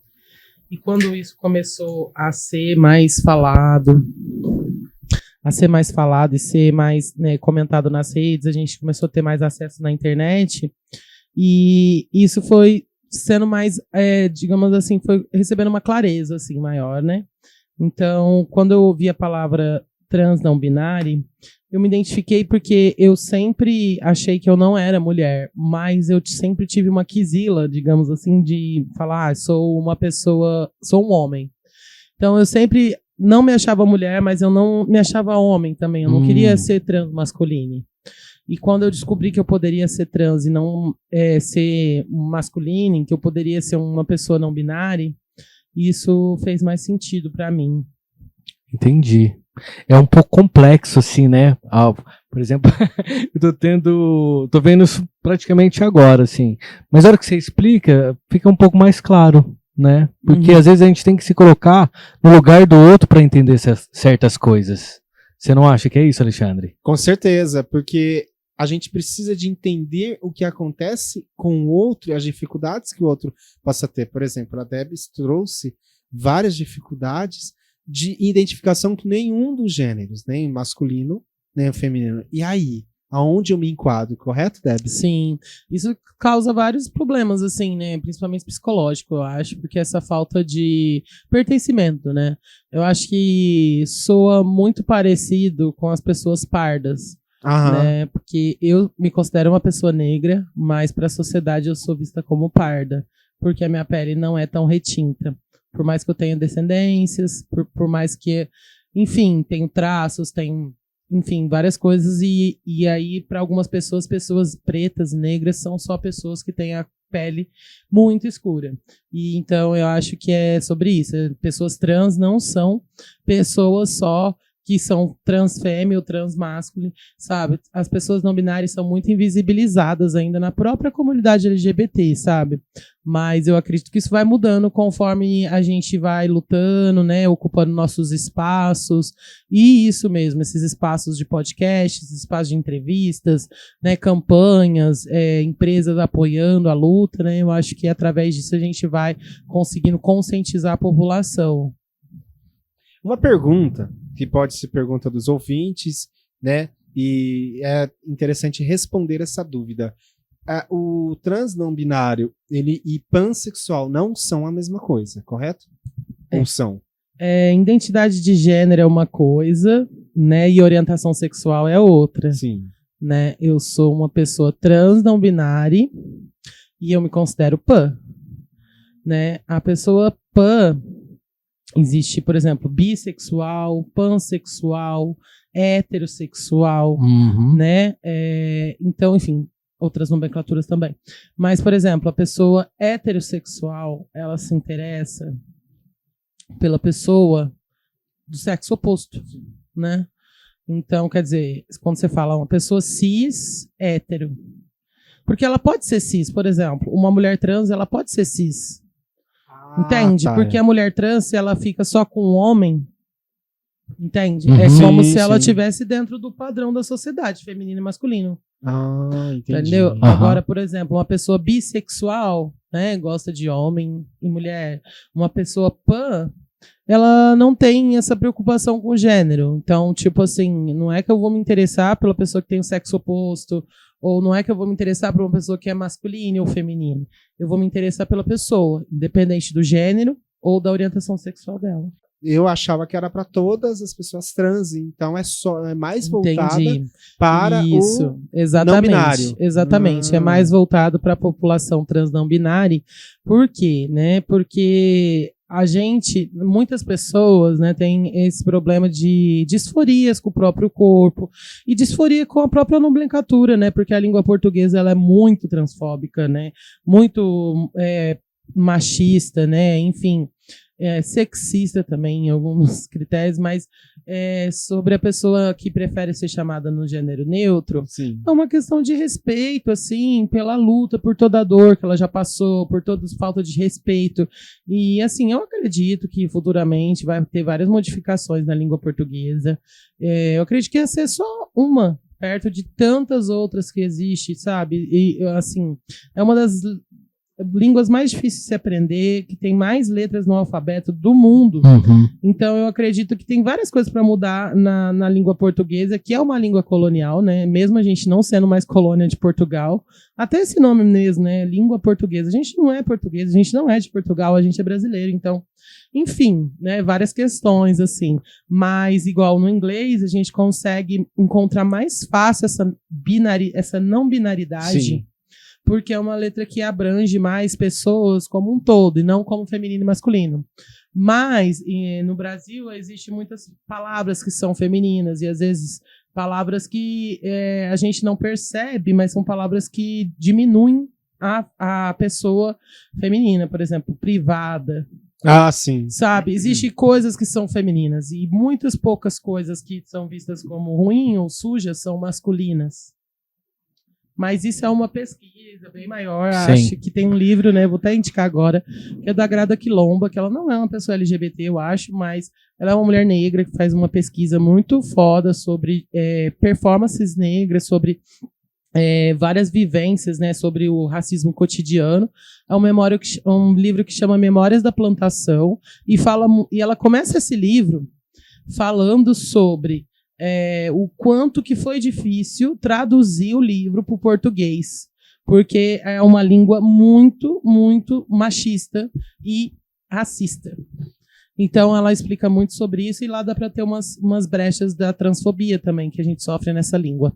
e quando isso começou a ser mais falado e ser mais, né, comentado nas redes, a gente começou a ter mais acesso na internet, e isso foi sendo mais, digamos assim, foi recebendo uma clareza assim, maior, né? Então, quando eu ouvi a palavra trans não binário, eu me identifiquei porque eu sempre achei que eu não era mulher, mas eu sempre tive uma quizila, digamos assim, de falar, sou uma pessoa, sou um homem. Então eu sempre não me achava mulher, mas eu não me achava homem também, eu não queria ser trans masculino. E quando eu descobri que eu poderia ser trans e não ser masculino, que eu poderia ser uma pessoa não binária, isso fez mais sentido para mim. Entendi. É um pouco complexo, assim, né? Por exemplo, eu tô vendo isso praticamente agora, assim. Mas na hora que você explica, fica um pouco mais claro, né? Porque às vezes a gente tem que se colocar no lugar do outro para entender certas coisas. Você não acha que é isso, Alexandre? Com certeza, porque a gente precisa de entender o que acontece com o outro e as dificuldades que o outro possa ter. Por exemplo, a Debs trouxe várias dificuldades de identificação com nenhum dos gêneros, nem masculino, nem feminino. E aí? Aonde eu me enquadro, correto, Debs? Sim, isso causa vários problemas, assim, né? Principalmente psicológico, eu acho, porque essa falta de pertencimento, né? Eu acho que soa muito parecido com as pessoas pardas, né? Porque eu me considero uma pessoa negra, mas para a sociedade eu sou vista como parda, porque a minha pele não é tão retinta. Por mais que eu tenha descendências, por mais que, enfim, tenho traços, tenho, enfim, várias coisas, e aí, para algumas pessoas pretas e negras são só pessoas que têm a pele muito escura. E então eu acho que é sobre isso. Pessoas trans não são pessoas só que são transfêmea ou transmásculo, sabe? As pessoas não binárias são muito invisibilizadas ainda na própria comunidade LGBT, sabe? Mas eu acredito que isso vai mudando conforme a gente vai lutando, né? Ocupando nossos espaços. E isso mesmo, esses espaços de podcast, esses espaços de entrevistas, né? Campanhas, empresas apoiando a luta, né? Eu acho que através disso a gente vai conseguindo conscientizar a população. Uma pergunta, que pode ser pergunta dos ouvintes, né? E é interessante responder essa dúvida. O trans não binário e pansexual não são a mesma coisa, correto? Ou são? Identidade de gênero é uma coisa, né? E orientação sexual é outra. Sim. Né? Eu sou uma pessoa trans não binária e eu me considero pan. Né? A pessoa pan existe, por exemplo, bissexual, pansexual, heterossexual, né? Então, enfim, outras nomenclaturas também. Mas, por exemplo, a pessoa heterossexual, ela se interessa pela pessoa do sexo oposto, né? Então, quer dizer, quando você fala uma pessoa cis, hétero, porque ela pode ser cis, por exemplo, uma mulher trans, ela pode ser cis. Entende? Tá, porque a mulher trans, se ela fica só com um homem, entende? Uhum. É como Sim, se ela sim. estivesse dentro do padrão da sociedade, feminino e masculino. Entendi. Entendeu? Agora, por exemplo, uma pessoa bissexual, né, gosta de homem e mulher. Uma pessoa pan, ela não tem essa preocupação com o gênero. Então, tipo assim, não é que eu vou me interessar pela pessoa que tem o sexo oposto, ou não é que eu vou me interessar por uma pessoa que é masculina ou feminina. Eu vou me interessar pela pessoa, independente do gênero ou da orientação sexual dela. Eu achava que era para todas as pessoas trans, então é mais voltada Entendi. para Isso, o exatamente, não binário. exatamente. É mais voltado para a população trans não binária. Por quê? Né? Porque muitas pessoas, né, têm esse problema de disforias com o próprio corpo e disforia com a própria nomenclatura, né? Porque a língua portuguesa ela é muito transfóbica, né? Muito machista, né? Enfim. Sexista também em alguns critérios, mas sobre a pessoa que prefere ser chamada no gênero neutro, Sim. é uma questão de respeito, assim, pela luta, por toda a dor que ela já passou, por toda a falta de respeito. E, assim, eu acredito que futuramente vai ter várias modificações na língua portuguesa. Eu acredito que ia ser só uma, perto de tantas outras que existem, sabe? E, assim, é uma das línguas mais difíceis de se aprender, que tem mais letras no alfabeto do mundo. Então eu acredito que tem várias coisas para mudar na língua portuguesa, que é uma língua colonial, né? Mesmo a gente não sendo mais colônia de Portugal, até esse nome mesmo, né? Língua portuguesa. A gente não é português, a gente não é de Portugal, a gente é brasileiro. Então, enfim, né? Várias questões assim. Mas igual no inglês, a gente consegue encontrar mais fácil essa não binaridade. Sim. Porque é uma letra que abrange mais pessoas como um todo, e não como feminino e masculino. Mas, no Brasil, existem muitas palavras que são femininas, e às vezes palavras que a gente não percebe, mas são palavras que diminuem a pessoa feminina. Por exemplo, privada. Sim. Sabe? Existem coisas que são femininas, e muitas poucas coisas que são vistas como ruim ou sujas são masculinas. Mas isso é uma pesquisa bem maior. Sim. Acho que tem um livro, né? Vou até indicar agora, que é da Grada Quilomba, que ela não é uma pessoa LGBT, eu acho, mas ela é uma mulher negra que faz uma pesquisa muito foda sobre performances negras, sobre várias vivências, né? Sobre o racismo cotidiano. É um livro que chama Memórias da Plantação, e ela começa esse livro falando sobre o quanto que foi difícil traduzir o livro para o português, porque é uma língua muito, muito machista e racista. Então ela explica muito sobre isso, e lá dá para ter umas brechas da transfobia também que a gente sofre nessa língua.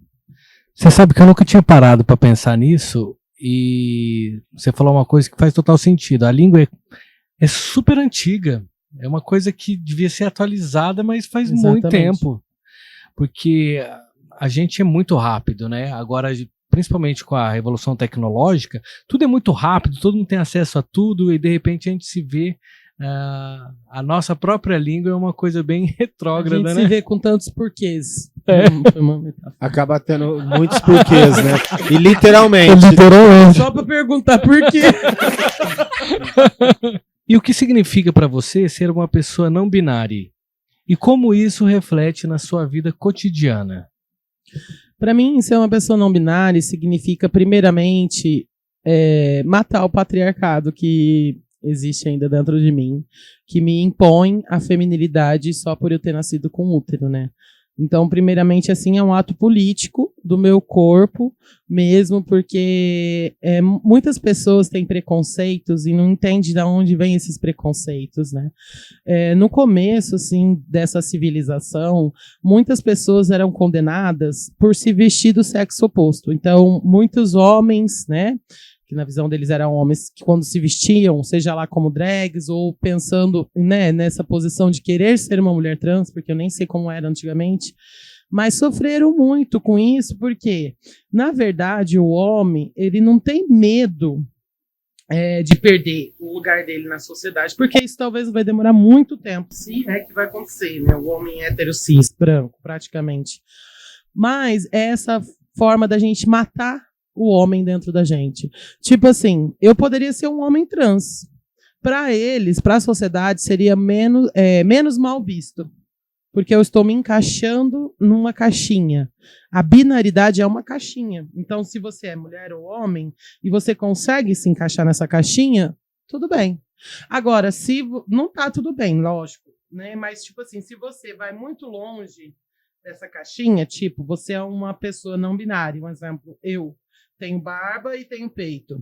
Você sabe que eu nunca tinha parado para pensar nisso, e você falou uma coisa que faz total sentido. A língua é super antiga, é uma coisa que devia ser atualizada, mas faz muito tempo. Porque a gente é muito rápido, né? Agora, principalmente com a revolução tecnológica, tudo é muito rápido, todo mundo tem acesso a tudo, e de repente a gente se vê, a nossa própria língua é uma coisa bem retrógrada, a gente né? se vê com tantos porquês. Acaba tendo muitos porquês, né? E literalmente. Só para perguntar por quê. E o que significa para você ser uma pessoa não binária? E como isso reflete na sua vida cotidiana? Para mim, ser uma pessoa não binária significa, primeiramente, matar o patriarcado que existe ainda dentro de mim, que me impõe a feminilidade só por eu ter nascido com útero, né? Então, primeiramente, assim, é um ato político do meu corpo mesmo, porque muitas pessoas têm preconceitos e não entendem de onde vêm esses preconceitos, né? No começo, assim, dessa civilização, muitas pessoas eram condenadas por se vestir do sexo oposto. Então, muitos homens, né, que na visão deles eram homens que quando se vestiam, seja lá como drags ou pensando, né, nessa posição de querer ser uma mulher trans, porque eu nem sei como era antigamente, mas sofreram muito com isso, porque, na verdade, o homem, ele não tem medo de perder o lugar dele na sociedade, porque isso talvez vai demorar muito tempo, se é que vai acontecer, né, o homem hétero cis, branco, praticamente. Mas é essa forma da gente matar o homem dentro da gente. Tipo assim, eu poderia ser um homem trans. Para eles, para a sociedade, seria menos mal visto. Porque eu estou me encaixando numa caixinha. A binaridade é uma caixinha. Então, se você é mulher ou homem, e você consegue se encaixar nessa caixinha, tudo bem. Agora, se não tá tudo bem, lógico, né? Mas, tipo assim, se você vai muito longe dessa caixinha, tipo, você é uma pessoa não binária, um exemplo, eu tenho barba e tenho peito.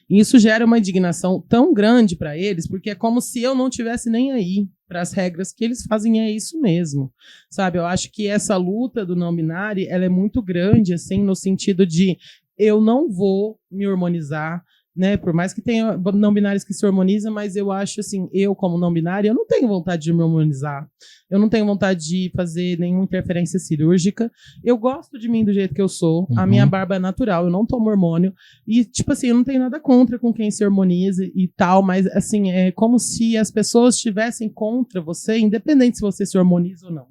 Isso gera uma indignação tão grande para eles, porque é como se eu não tivesse nem aí para as regras que eles fazem, é isso mesmo. Sabe, eu acho que essa luta do não binário, ela é muito grande, assim, no sentido de eu não vou me hormonizar, né, por mais que tenha não binários que se hormonizam, mas eu acho assim, eu como não binário, eu não tenho vontade de me hormonizar, eu não tenho vontade de fazer nenhuma interferência cirúrgica, eu gosto de mim do jeito que eu sou, a minha barba é natural, eu não tomo hormônio, e tipo assim, eu não tenho nada contra com quem se hormoniza e tal, mas assim, é como se as pessoas estivessem contra você, independente se você se hormoniza ou não,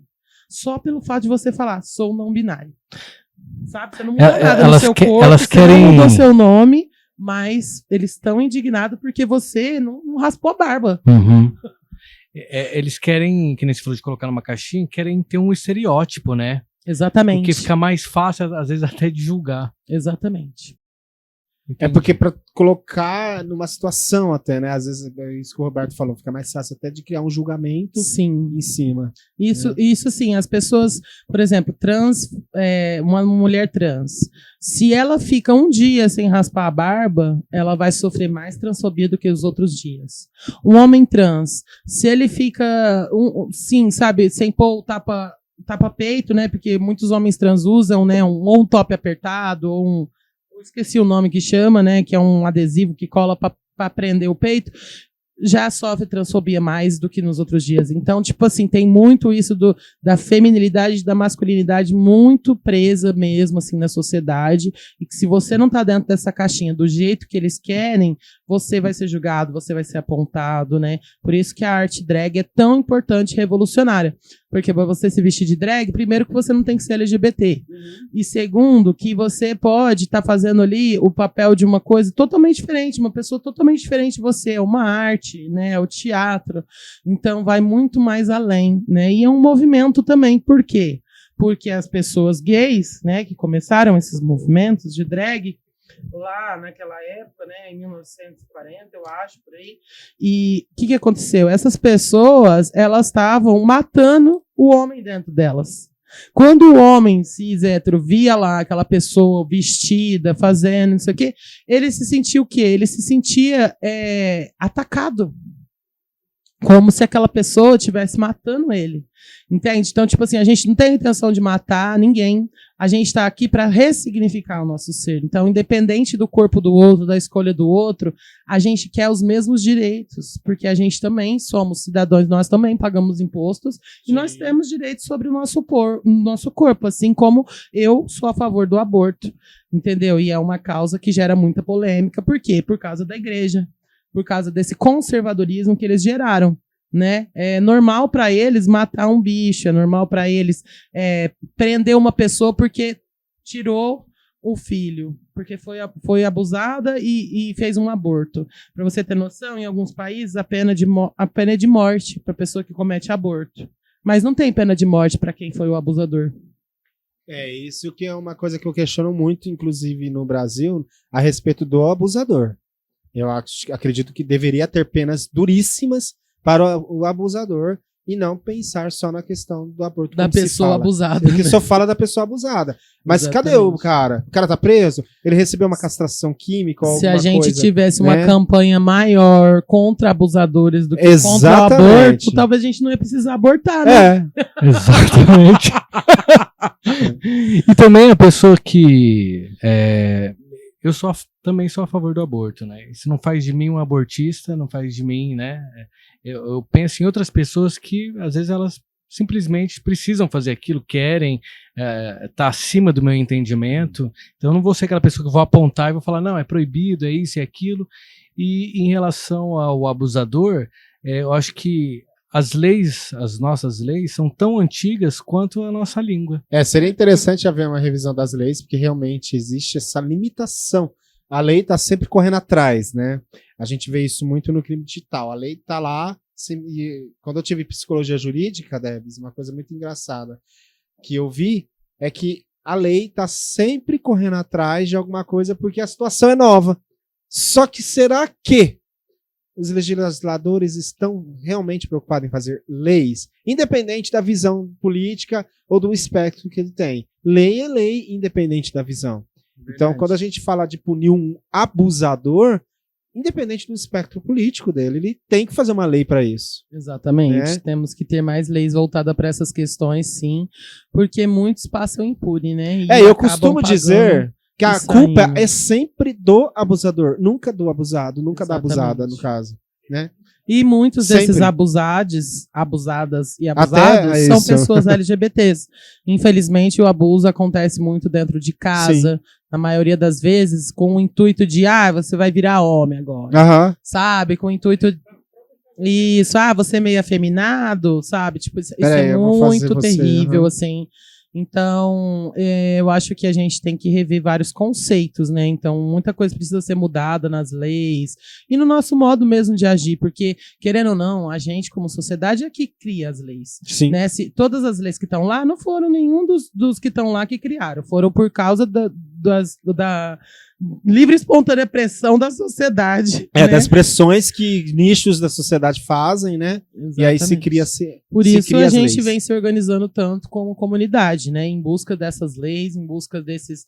só pelo fato de você falar, sou não binário, sabe, você não muda nada no seu corpo, você não muda o seu nome, mas eles estão indignados porque você não raspou a barba. Eles querem, que nem você falou de colocar numa caixinha, querem ter um estereótipo, né? Exatamente. Porque fica mais fácil, às vezes, até de julgar. Exatamente. É porque para colocar numa situação até, né? Às vezes, é isso que o Roberto falou, fica mais fácil até de criar um julgamento em cima. Isso sim, as pessoas, por exemplo, uma mulher trans, se ela fica um dia sem raspar a barba, ela vai sofrer mais transfobia do que os outros dias. Um homem trans, se ele fica, sem pôr o tapa-peito, né? Porque muitos homens trans usam, né? Ou um top apertado, ou eu esqueci o nome que chama, né? Que é um adesivo que cola para prender o peito. Já sofre transfobia mais do que nos outros dias. Então, tipo assim, tem muito isso da feminilidade e da masculinidade muito presa mesmo, assim, na sociedade. E que se você não tá dentro dessa caixinha do jeito que eles querem, você vai ser julgado, você vai ser apontado, né? Por isso que a arte drag é tão importante e revolucionária. Porque para você se vestir de drag, primeiro que você não tem que ser LGBT. E segundo, que você pode estar fazendo ali o papel de uma coisa totalmente diferente, uma pessoa totalmente diferente de você, é uma arte, né, é o teatro. Então vai muito mais além, né? E é um movimento também, por quê? Porque as pessoas gays, né, que começaram esses movimentos de drag, lá naquela época, né, em 1940, eu acho, por aí. E o que aconteceu? Essas pessoas, elas estavam matando o homem dentro delas. Quando o homem cis hétero via lá aquela pessoa vestida, fazendo isso aqui, ele se sentia o quê? Ele se sentia atacado. Como se aquela pessoa estivesse matando ele. Entende? Então, tipo assim, a gente não tem a intenção de matar ninguém. A gente está aqui para ressignificar o nosso ser. Então, independente do corpo do outro, da escolha do outro, a gente quer os mesmos direitos. Porque a gente também somos cidadãos, nós também pagamos impostos. Sim. E nós temos direitos sobre o nosso corpo. Assim como eu sou a favor do aborto. Entendeu? E é uma causa que gera muita polêmica. Por quê? Por causa da igreja. Por causa desse conservadorismo que eles geraram, né? É normal para eles matar um bicho, é normal para eles prender uma pessoa porque tirou o filho, porque foi abusada e fez um aborto. Para você ter noção, em alguns países a pena é de morte para a pessoa que comete aborto, mas não tem pena de morte para quem foi o abusador. Isso que é uma coisa que eu questiono muito, inclusive no Brasil, a respeito do abusador. Eu acredito que deveria ter penas duríssimas para o abusador e não pensar só na questão do aborto. Da como se pessoa fala. abusada. Porque né? só fala da pessoa abusada. Mas cadê o Exatamente. cara? O cara tá preso? Ele recebeu uma castração química ou Se a alguma gente coisa, tivesse uma né? campanha maior contra abusadores do que contra o Exatamente. aborto, talvez a gente não ia precisar abortar, né? Exatamente. E também a pessoa que eu também sou a favor do aborto, né? Isso não faz de mim um abortista, não faz de mim, né? Eu penso em outras pessoas que às vezes elas simplesmente precisam fazer aquilo, querem, tá acima do meu entendimento. Então eu não vou ser aquela pessoa que vou apontar e vou falar, não, é proibido, é isso, é aquilo. E em relação ao abusador, eu acho que as nossas leis, são tão antigas quanto a nossa língua. Seria interessante haver uma revisão das leis, porque realmente existe essa limitação. A lei está sempre correndo atrás, né? A gente vê isso muito no crime digital. A lei está lá. E quando eu tive psicologia jurídica, Debs, uma coisa muito engraçada que eu vi é que a lei está sempre correndo atrás de alguma coisa porque a situação é nova. Só que será que os legisladores estão realmente preocupados em fazer leis, independente da visão política ou do espectro que ele tem? Lei é lei, independente da visão. Verdade. Então, quando a gente fala de punir um abusador, independente do espectro político dele, ele tem que fazer uma lei para isso. Exatamente. Né? Temos que ter mais leis voltadas para essas questões, sim, porque muitos passam impune, né? E eu acabam costumo dizer que a culpa é sempre do abusador, nunca do abusado, nunca Exatamente. da abusada, no caso, né? E muitos Sempre. desses abusadas e abusados são pessoas LGBTs. Infelizmente, o abuso acontece muito dentro de casa, na maioria das vezes, com o intuito de, você vai virar homem agora. Sabe? Com o intuito... Isso, você é meio afeminado, sabe? Tipo, isso é muito terrível, assim. Então, eu acho que a gente tem que rever vários conceitos, né? Então, muita coisa precisa ser mudada nas leis e no nosso modo mesmo de agir, porque, querendo ou não, a gente, como sociedade, é que cria as leis. Sim. Né? Todas as leis que estão lá não foram nenhum dos que estão lá que criaram, foram por causa da livre e espontânea pressão da sociedade. Né? Das pressões que nichos da sociedade fazem, né? Exatamente. E aí se cria Por isso a gente leis. vem se organizando tanto como comunidade, né? Em busca dessas leis, em busca desses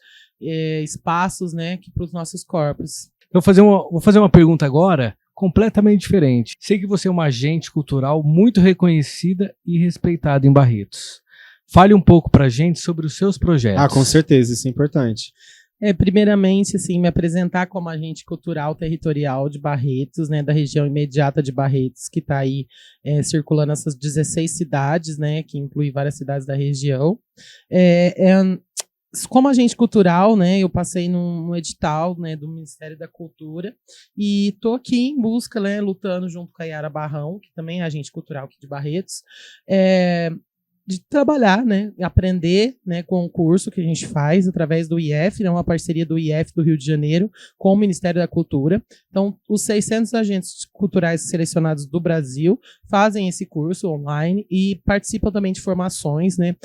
espaços, né? Para os nossos corpos. Eu vou fazer uma pergunta agora completamente diferente. Sei que você é uma agente cultural muito reconhecida e respeitada em Barretos. Fale um pouco pra gente sobre os seus projetos. Com certeza, isso é importante. Primeiramente, assim, me apresentar como agente cultural territorial de Barretos, né, da região imediata de Barretos, que está aí circulando essas 16 cidades, né, que inclui várias cidades da região. Como agente cultural, né, eu passei num edital, né, do Ministério da Cultura e estou aqui em busca, né, lutando junto com a Yara Barrão, que também é agente cultural aqui de Barretos, de trabalhar, né, aprender, né, com o curso que a gente faz através do IF, né, uma parceria do IF do Rio de Janeiro com o Ministério da Cultura. Então, os 600 agentes culturais selecionados do Brasil fazem esse curso online e participam também de formações, né,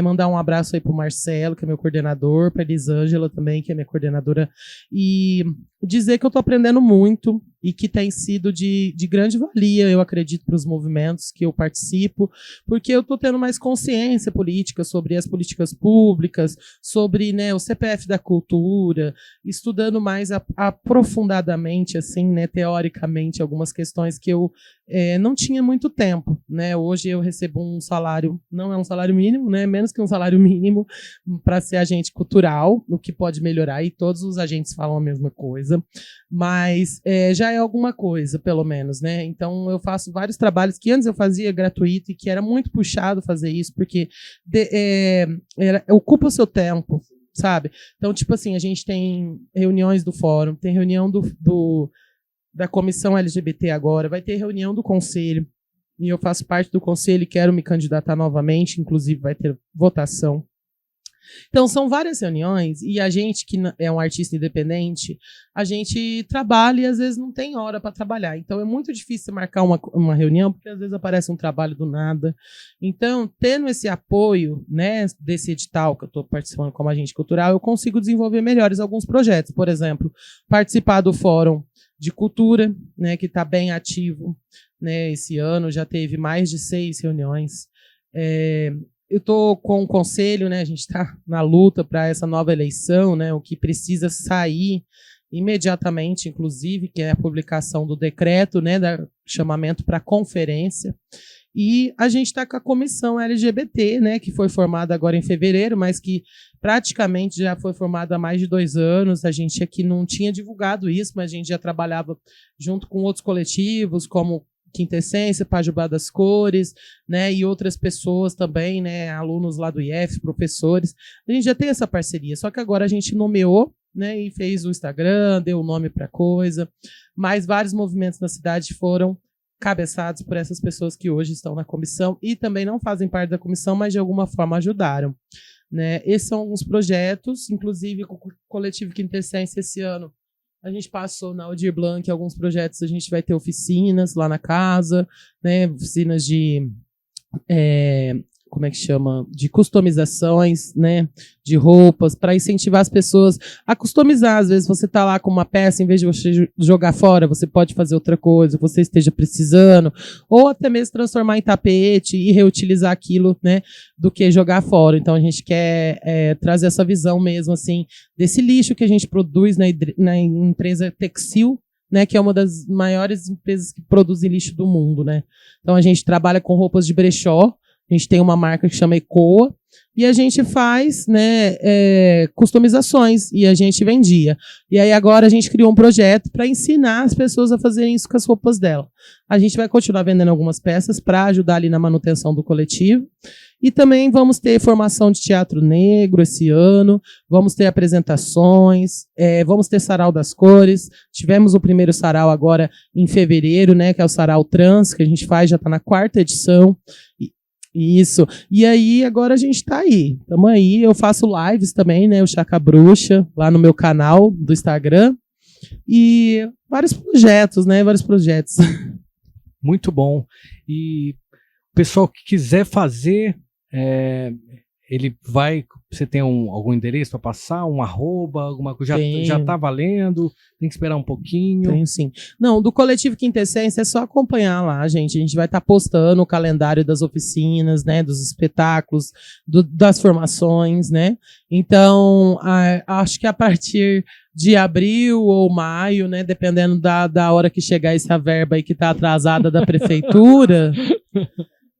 mandar um abraço aí pro Marcelo, que é meu coordenador, pra Elisângela também, que é minha coordenadora, e dizer que eu estou aprendendo muito e que tem sido de grande valia, eu acredito, para os movimentos que eu participo, porque eu estou tendo mais consciência política sobre as políticas públicas, sobre, né, o CPF da cultura, estudando mais aprofundadamente, assim, né, teoricamente, algumas questões que eu não tinha muito tempo, né? Hoje eu recebo um salário, não é um salário mínimo, né? Menos que um salário mínimo para ser agente cultural, o que pode melhorar, e todos os agentes falam a mesma coisa, mas já é alguma coisa, pelo menos, né? Então eu faço vários trabalhos que antes eu fazia gratuito e que era muito puxado fazer isso, porque ocupa o seu tempo, sabe? Então, tipo assim, a gente tem reuniões do fórum, tem reunião da comissão LGBT agora, vai ter reunião do conselho, e eu faço parte do conselho e quero me candidatar novamente, inclusive vai ter votação. Então, são várias reuniões, e a gente que é um artista independente, a gente trabalha e às vezes não tem hora para trabalhar. Então, é muito difícil marcar uma reunião, porque às vezes aparece um trabalho do nada. Então, tendo esse apoio, né, desse edital que eu estou participando como agente cultural, eu consigo desenvolver melhores alguns projetos. Por exemplo, participar do fórum de cultura, né, que está bem ativo, né, esse ano, já teve mais de 6 reuniões. Eu estou com o conselho, né, a gente está na luta para essa nova eleição, né, o que precisa sair imediatamente, inclusive, que é a publicação do decreto, né, chamamento para conferência. E a gente está com a comissão LGBT, né, que foi formada agora em fevereiro, mas que praticamente já foi formada há mais de 2 anos. A gente aqui não tinha divulgado isso, mas a gente já trabalhava junto com outros coletivos, como Quinta Essência, Pajubá das Cores, né, e outras pessoas também, né, alunos lá do IF, professores. A gente já tem essa parceria, só que agora a gente nomeou, né, e fez o Instagram, deu o nome para a coisa, mas vários movimentos na cidade foram cabeçados por essas pessoas que hoje estão na comissão e também não fazem parte da comissão, mas de alguma forma ajudaram, né? Esses são alguns projetos, inclusive com o Coletivo Quinta Essência esse ano. A gente passou na Aldir Blanc alguns projetos, a gente vai ter oficinas lá na casa, né? Oficinas de como é que chama? De customizações, né? De roupas, para incentivar as pessoas a customizar. Às vezes você está lá com uma peça, em vez de você jogar fora, você pode fazer outra coisa, que você esteja precisando, ou até mesmo transformar em tapete e reutilizar aquilo, né? Do que jogar fora. Então a gente quer trazer essa visão mesmo, assim, desse lixo que a gente produz na empresa Texil, né, que é uma das maiores empresas que produzem lixo do mundo, né? Então a gente trabalha com roupas de brechó. A gente tem uma marca que chama Ecoa e a gente faz, né, customizações e a gente vendia. E aí agora a gente criou um projeto para ensinar as pessoas a fazerem isso com as roupas dela. A gente vai continuar vendendo algumas peças para ajudar ali na manutenção do coletivo. E também vamos ter formação de teatro negro esse ano, vamos ter apresentações, vamos ter sarau das cores. Tivemos o primeiro sarau agora em fevereiro, né, que é o sarau trans, que a gente faz, já está na 4ª edição. Isso. E aí, agora a gente está aí. Estamos aí. Eu faço lives também, né? O Chaca Bruxa, lá no meu canal do Instagram. E vários projetos, né? Vários projetos. Muito bom. E o pessoal que quiser fazer, ele vai... Você tem algum endereço para passar? Um arroba? Alguma coisa? Já está valendo? Tem que esperar um pouquinho? Tem sim. Não, do Coletivo Quinta Essência é só acompanhar lá, gente. A gente vai estar postando o calendário das oficinas, né? Dos espetáculos, das formações, né? Então, acho que a partir de abril ou maio, né? Dependendo da hora que chegar essa verba aí que está atrasada da prefeitura...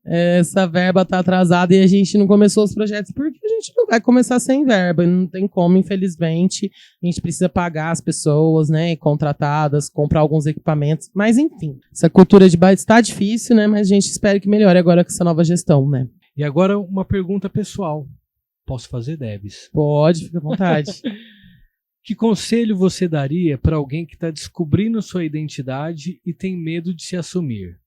Essa verba está atrasada e a gente não começou os projetos porque a gente não vai começar sem verba, não tem como, infelizmente. A gente precisa pagar as pessoas, né, contratadas, comprar alguns equipamentos, mas enfim, essa cultura de bairro está difícil, né, mas a gente espera que melhore agora com essa nova gestão, né. E agora uma pergunta pessoal. Posso fazer, Debs? Pode, fica à vontade. Que conselho você daria para alguém que está descobrindo sua identidade e tem medo de se assumir?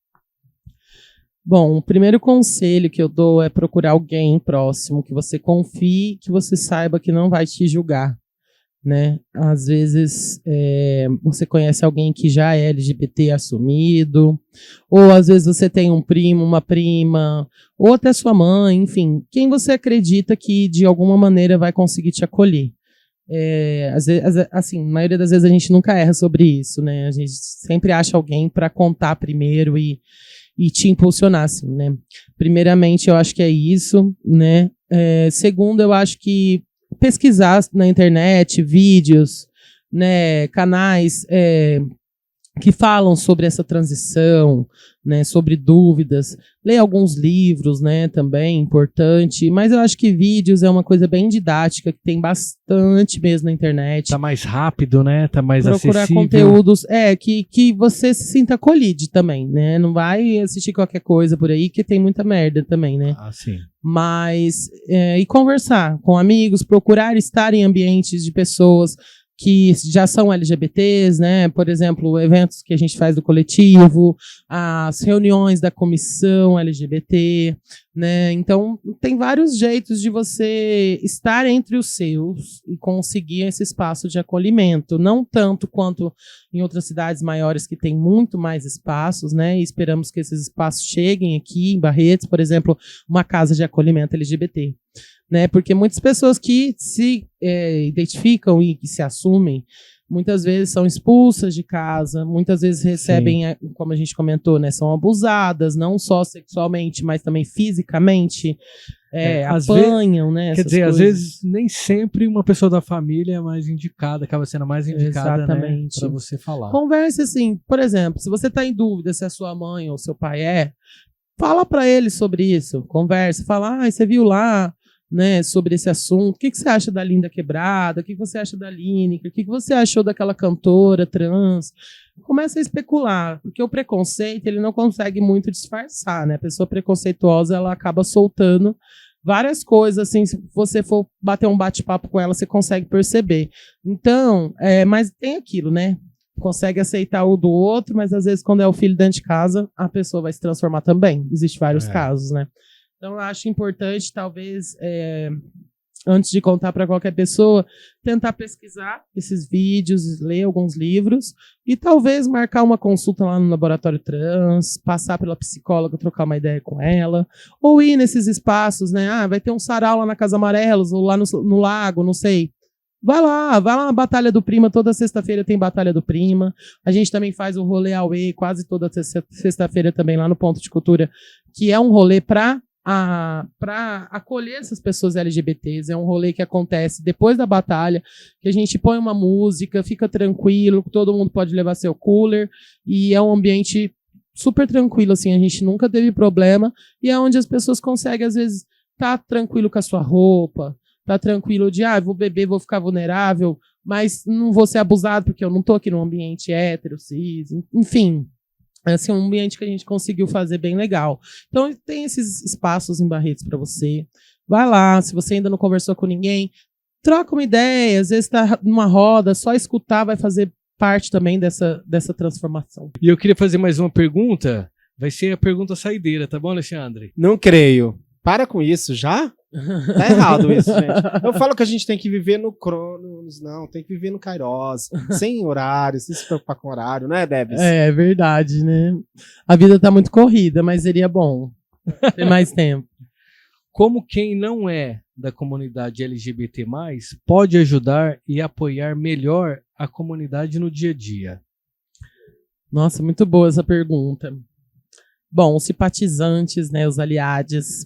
Bom, o primeiro conselho que eu dou é procurar alguém próximo, que você confie, que você saiba que não vai te julgar, né? Às vezes você conhece alguém que já é LGBT assumido, ou às vezes você tem um primo, uma prima, ou até sua mãe, enfim, quem você acredita que de alguma maneira vai conseguir te acolher. Às vezes, assim, na maioria das vezes a gente nunca erra sobre isso, né? A gente sempre acha alguém para contar primeiro e te impulsionar, assim, né? Primeiramente, eu acho que é isso, né? Segundo, eu acho que pesquisar na internet, vídeos, né, canais que falam sobre essa transição, né, sobre dúvidas, ler alguns livros, né, também importante, mas eu acho que vídeos é uma coisa bem didática, que tem bastante mesmo na internet. Tá mais rápido, né, tá mais procurar acessível. Conteúdos, que você se sinta acolhido também, né, não vai assistir qualquer coisa por aí, que tem muita merda também, né. Ah, sim. Mas, e conversar com amigos, procurar estar em ambientes de pessoas que já são LGBTs, né? Por exemplo, eventos que a gente faz do coletivo, as reuniões da comissão LGBT, né? Então, tem vários jeitos de você estar entre os seus e conseguir esse espaço de acolhimento. Não tanto quanto em outras cidades maiores que tem muito mais espaços, né? E esperamos que esses espaços cheguem aqui em Barretos, por exemplo, uma casa de acolhimento LGBT. Né, porque muitas pessoas que se identificam e que se assumem muitas vezes são expulsas de casa, muitas vezes recebem, como a gente comentou, né, são abusadas, não só sexualmente, mas também fisicamente, apanham, né? Quer dizer, coisas. às vezes nem sempre uma pessoa da família é mais indicada, acaba sendo a mais indicada, Exatamente. né, para você falar. Converse assim, por exemplo, se você está em dúvida se a sua mãe ou seu pai fala para ele sobre isso, conversa, fala, você viu lá, né, sobre esse assunto, o que você acha da Linda Quebrada, o que você acha da Lineker, o que você achou daquela cantora trans? Começa a especular, porque o preconceito ele não consegue muito disfarçar, né? A pessoa preconceituosa ela acaba soltando várias coisas, assim, se você for bater um bate-papo com ela, você consegue perceber. Então, mas tem aquilo, né? Consegue aceitar o do outro, mas às vezes quando é o filho dentro de casa, a pessoa vai se transformar também. Existem vários casos, né? Então, eu acho importante, talvez, antes de contar para qualquer pessoa, tentar pesquisar esses vídeos, ler alguns livros e talvez marcar uma consulta lá no laboratório trans, passar pela psicóloga, trocar uma ideia com ela, ou ir nesses espaços, né? Vai ter um sarau lá na Casa Amarelos, ou lá no Lago, não sei. Vai lá na Batalha do Prima, toda sexta-feira tem Batalha do Prima. A gente também faz o rolê Away, quase toda sexta-feira também lá no Ponto de Cultura, que é um rolê para acolher essas pessoas LGBTs. É um rolê que acontece depois da batalha, que a gente põe uma música, fica tranquilo, todo mundo pode levar seu cooler, e é um ambiente super tranquilo, assim, a gente nunca teve problema, e é onde as pessoas conseguem, às vezes, estar tranquilo com a sua roupa, tá tranquilo de, vou beber, vou ficar vulnerável, mas não vou ser abusado porque eu não tô aqui num ambiente hétero, cis, enfim. É assim, um ambiente que a gente conseguiu fazer bem legal. Então, tem esses espaços em Barretos para você. Vai lá, se você ainda não conversou com ninguém, troca uma ideia, às vezes tá numa roda, só escutar vai fazer parte também dessa transformação. E eu queria fazer mais uma pergunta, vai ser a pergunta saideira, tá bom, Alexandre? Não creio. Para com isso, já? Tá errado isso, gente. Eu falo que a gente tem que viver no Cronos, não, tem que viver no Kairos, sem horário, sem se preocupar com horário, não é, Debs? É verdade, né? A vida tá muito corrida, mas seria bom ter mais tempo. Como quem não é da comunidade LGBT+, pode ajudar e apoiar melhor a comunidade no dia a dia? Nossa, muito boa essa pergunta. Bom, os simpatizantes, né, os aliados,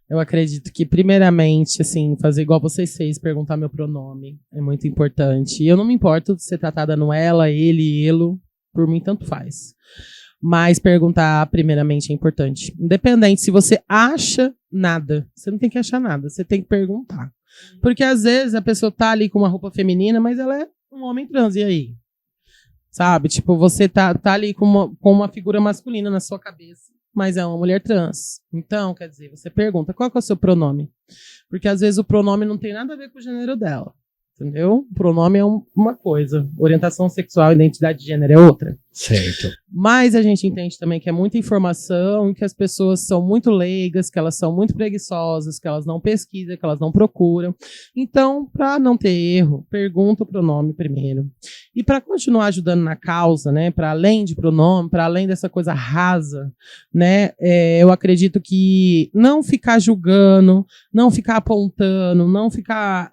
eu acredito que, primeiramente, assim, fazer igual vocês fez, perguntar meu pronome, é muito importante. E eu não me importo de ser tratada no ela, ele, elo, por mim tanto faz. Mas perguntar, primeiramente, é importante. Independente, se você acha nada, você não tem que achar nada, você tem que perguntar. Porque, às vezes, a pessoa tá ali com uma roupa feminina, mas ela é um homem trans, e aí? Sabe? Tipo, você tá ali com uma figura masculina na sua cabeça, mas é uma mulher trans. Então, quer dizer, você pergunta, qual que é o seu pronome? Porque, às vezes, o pronome não tem nada a ver com o gênero dela. Entendeu? O pronome é uma coisa. Orientação sexual, identidade de gênero é outra. Certo. Mas a gente entende também que é muita informação, que as pessoas são muito leigas, que elas são muito preguiçosas, que elas não pesquisam, que elas não procuram. Então, para não ter erro, pergunta o pronome primeiro. E para continuar ajudando na causa, né, para além de pronome, para além dessa coisa rasa, né, eu acredito que não ficar julgando, não ficar apontando, não ficar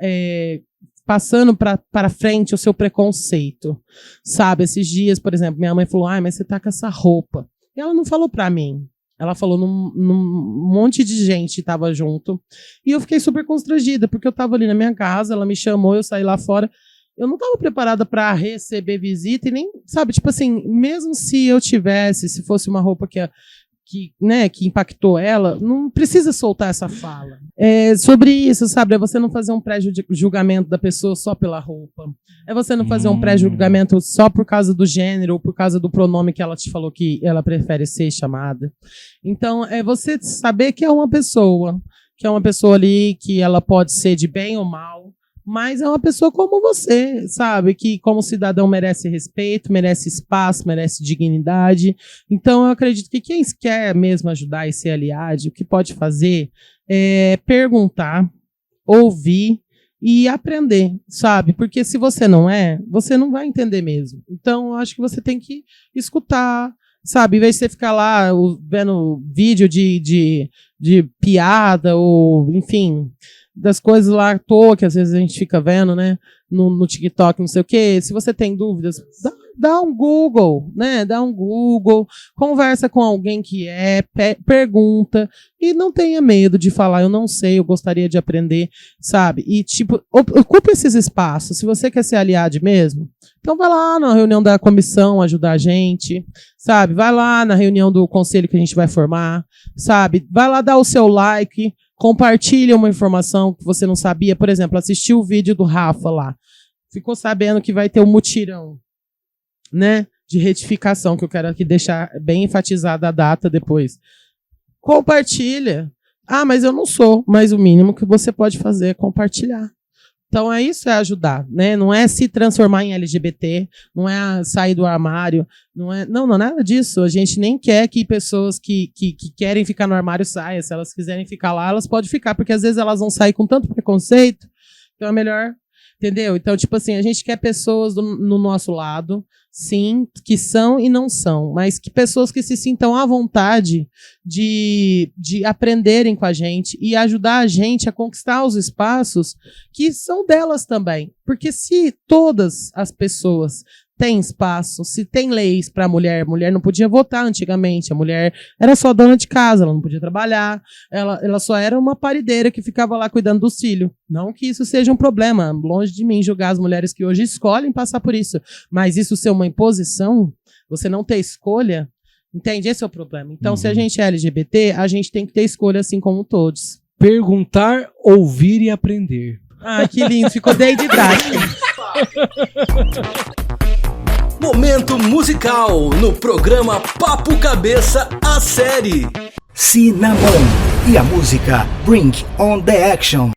passando para frente o seu preconceito, sabe? Esses dias, por exemplo, minha mãe falou, mas você tá com essa roupa. E ela não falou para mim. Ela falou num monte de gente que tava junto. E eu fiquei super constrangida, porque eu tava ali na minha casa, ela me chamou, eu saí lá fora. Eu não tava preparada para receber visita e nem, sabe? Tipo assim, mesmo se eu tivesse, se fosse uma roupa que impactou ela, não precisa soltar essa fala. Sobre isso, sabe? É você não fazer um pré-julgamento da pessoa só pela roupa. É você não fazer um pré-julgamento só por causa do gênero ou por causa do pronome que ela te falou que ela prefere ser chamada. Então, é você saber que é uma pessoa ali que ela pode ser de bem ou mal, mas é uma pessoa como você, sabe? Que como cidadão merece respeito, merece espaço, merece dignidade. Então eu acredito que quem quer mesmo ajudar e ser aliado, o que pode fazer é perguntar, ouvir e aprender, sabe? Porque se você não vai entender mesmo. Então eu acho que você tem que escutar, sabe? Em vez de você ficar lá vendo vídeo de piada ou, enfim, das coisas lá à toa, que às vezes a gente fica vendo, né? No TikTok, não sei o quê. Se você tem dúvidas, dá um Google, né? Dá um Google, conversa com alguém que pergunta, e não tenha medo de falar, eu não sei, eu gostaria de aprender, sabe? E, tipo, ocupa esses espaços. Se você quer ser aliado mesmo, então vai lá na reunião da comissão ajudar a gente, sabe? Vai lá na reunião do conselho que a gente vai formar, sabe? Vai lá dar o seu like, compartilha uma informação que você não sabia. Por exemplo, assistiu o vídeo do Rafa lá, ficou sabendo que vai ter um mutirão, né, de retificação, que eu quero aqui deixar bem enfatizada a data depois. Compartilha. Ah, mas eu não sou. Mas o mínimo que você pode fazer é compartilhar. Então é isso, é ajudar, né? Não é se transformar em LGBT, não é sair do armário, não é nada disso. A gente nem quer que pessoas que querem ficar no armário saiam. Se elas quiserem ficar lá, elas podem ficar, porque às vezes elas vão sair com tanto preconceito, então é melhor, entendeu? Então, tipo assim, a gente quer pessoas no nosso lado, sim, que são e não são, mas que pessoas que se sintam à vontade de aprenderem com a gente e ajudar a gente a conquistar os espaços que são delas também. Porque se todas as pessoas têm espaço, se tem leis para a mulher não podia votar antigamente, a mulher era só dona de casa, ela não podia trabalhar, ela só era uma parideira que ficava lá cuidando dos filhos. Não que isso seja um problema, longe de mim julgar as mulheres que hoje escolhem passar por isso, mas isso ser uma imposição, você não ter escolha, entende? Esse é o problema. Então, se a gente é LGBT, a gente tem que ter escolha assim como todos. Perguntar, ouvir e aprender. Ah, que lindo, ficou bem didático. Momento musical no programa Papo Cabeça, a série. Cinnamon e a música Bring on the Action.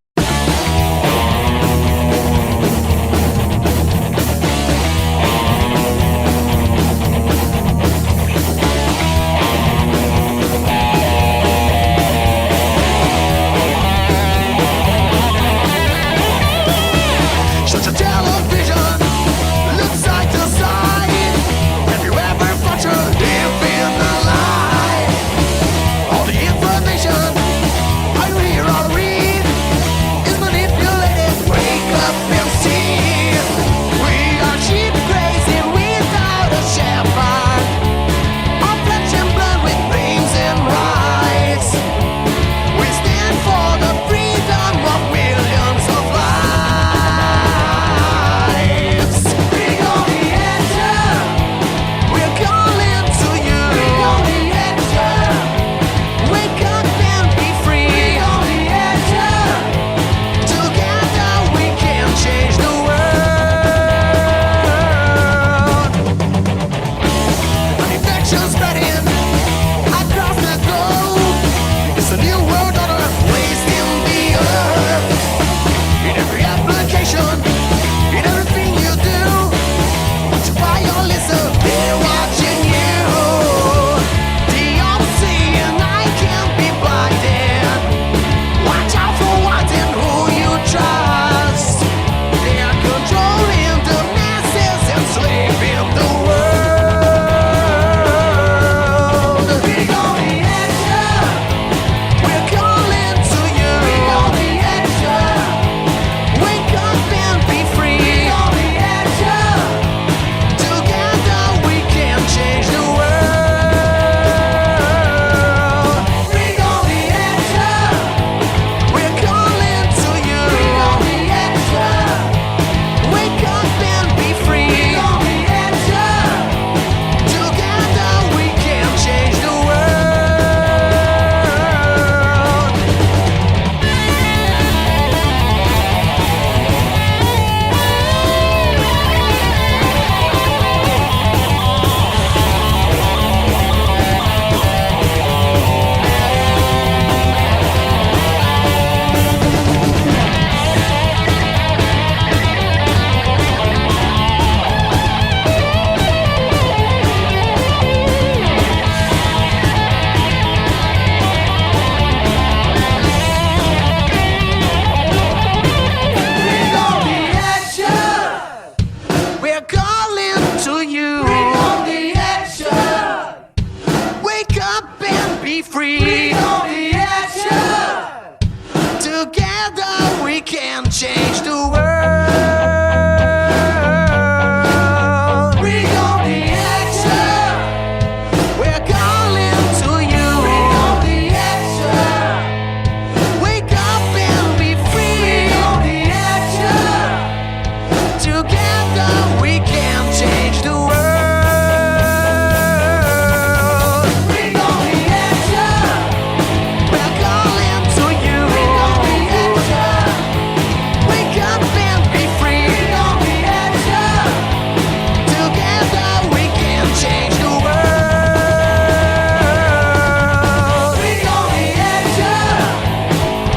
Free on the action. Together we can change the world. Bring on the action. We're calling to you. Bring on the action. Wake up and be free. Bring on the action. Together we can change the world. Bring on the action. We're calling to you. Bring on the action. Wake up and be free. Bring on the action. Together we can change the world. Bring on the action.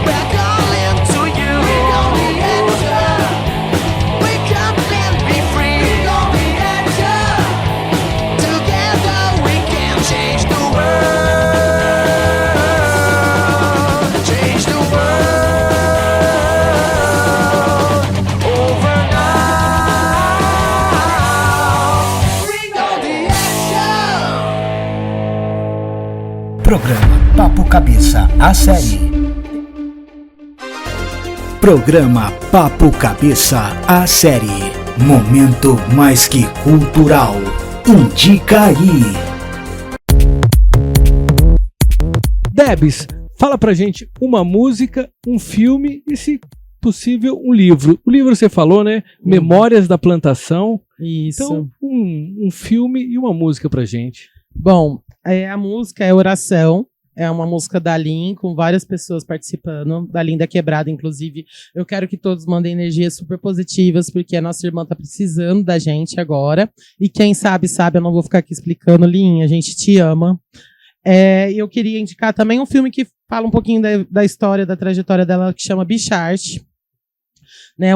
We're calling to you. Bring on the action. Wake up and be free. Bring on the action. Together we can change the world. Change the world overnight. Bring on the action. Programa Papo Cabeça, a série. Programa Papo Cabeça, a série. Momento mais que cultural. Indica aí. Debs, fala pra gente uma música, um filme e, se possível, um livro. O livro você falou, né? Memórias da Plantação. Isso. Então, um filme e uma música pra gente. Bom, a música é Oração. É uma música da Lin, com várias pessoas participando, da Lin da Quebrada, inclusive. Eu quero que todos mandem energias super positivas, porque a nossa irmã tá precisando da gente agora. E quem sabe, eu não vou ficar aqui explicando, Lin, a gente te ama. Eu queria indicar também um filme que fala um pouquinho da história, da trajetória dela, que chama Bicharte. Né,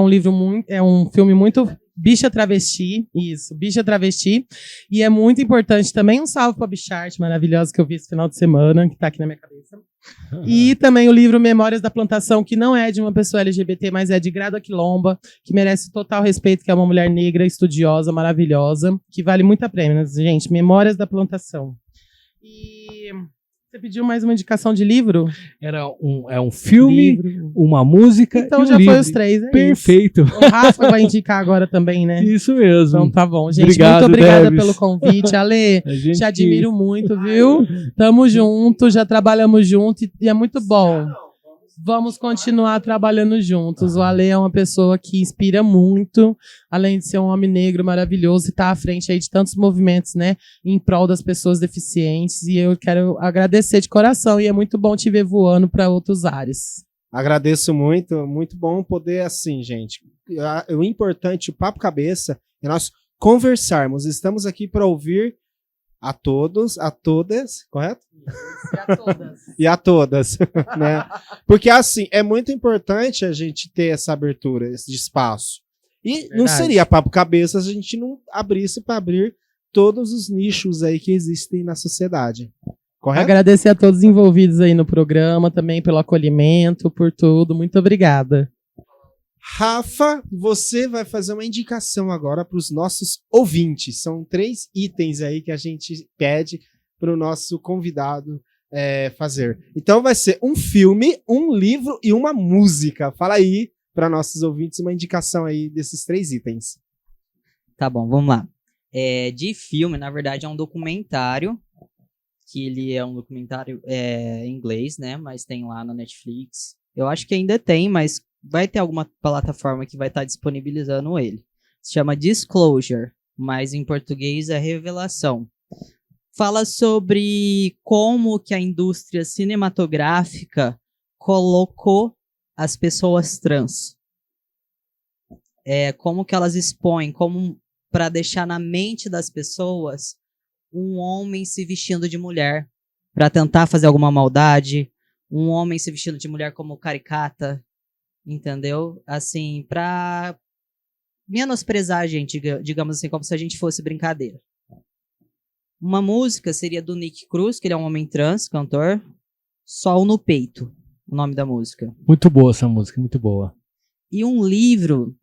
é um filme muito... Bicha Travesti, isso, Bicha Travesti. E é muito importante também, um salve pra Bicharte, maravilhosa, que eu vi esse final de semana, que tá aqui na minha cabeça. E também o livro Memórias da Plantação, que não é de uma pessoa LGBT, mas é de Grada Quilomba, que merece total respeito, que é uma mulher negra, estudiosa, maravilhosa, que vale muito a pena, gente. Memórias da Plantação. E... Você pediu mais uma indicação de livro? É um filme, livro. Uma música então e um já livro. Foi os três, é Perfeito. Isso. O Rafa vai indicar agora também, né? Isso mesmo. Então tá bom, gente. Obrigado, muito obrigada Debs. pelo convite. Ale, te admiro muito, viu? Tamo junto, já trabalhamos junto e é muito bom. Vamos continuar trabalhando juntos. O Ale é uma pessoa que inspira muito, além de ser um homem negro maravilhoso e tá à frente aí de tantos movimentos, né, em prol das pessoas deficientes. E eu quero agradecer de coração, e é muito bom te ver voando para outros ares. Agradeço muito, muito bom poder, assim, gente. O importante, o Papo Cabeça, é nós conversarmos. Estamos aqui para ouvir a todos, a todas, correto? E a todas. E a todas, né? Porque, assim, é muito importante a gente ter essa abertura, esse espaço. E Verdade. não seria Papo Cabeça se a gente não abrisse para abrir todos os nichos aí que existem na sociedade. Correto? Agradecer a todos os envolvidos aí no programa, também pelo acolhimento, por tudo. Muito obrigada. Rafa, você vai fazer uma indicação agora para os nossos ouvintes. São 3 itens aí que a gente pede para o nosso convidado fazer. Então vai ser um filme, um livro e uma música. Fala aí para nossos ouvintes uma indicação aí desses 3 itens. Tá bom, vamos lá. De filme, na verdade, é um documentário, que ele é um documentário em inglês, né? Mas tem lá na Netflix. Eu acho que ainda tem, mas vai ter alguma plataforma que vai estar disponibilizando ele. Se chama Disclosure, mas em português é Revelação. Fala sobre como que a indústria cinematográfica colocou as pessoas trans. Como que elas expõem, como para deixar na mente das pessoas um homem se vestindo de mulher para tentar fazer alguma maldade, um homem se vestindo de mulher como caricata, entendeu? Assim, para menosprezar a gente, digamos assim, como se a gente fosse brincadeira. Uma música seria do Nick Cruz, que ele é um homem trans, cantor. Sol no Peito, o nome da música. Muito boa essa música, muito boa. E um livro,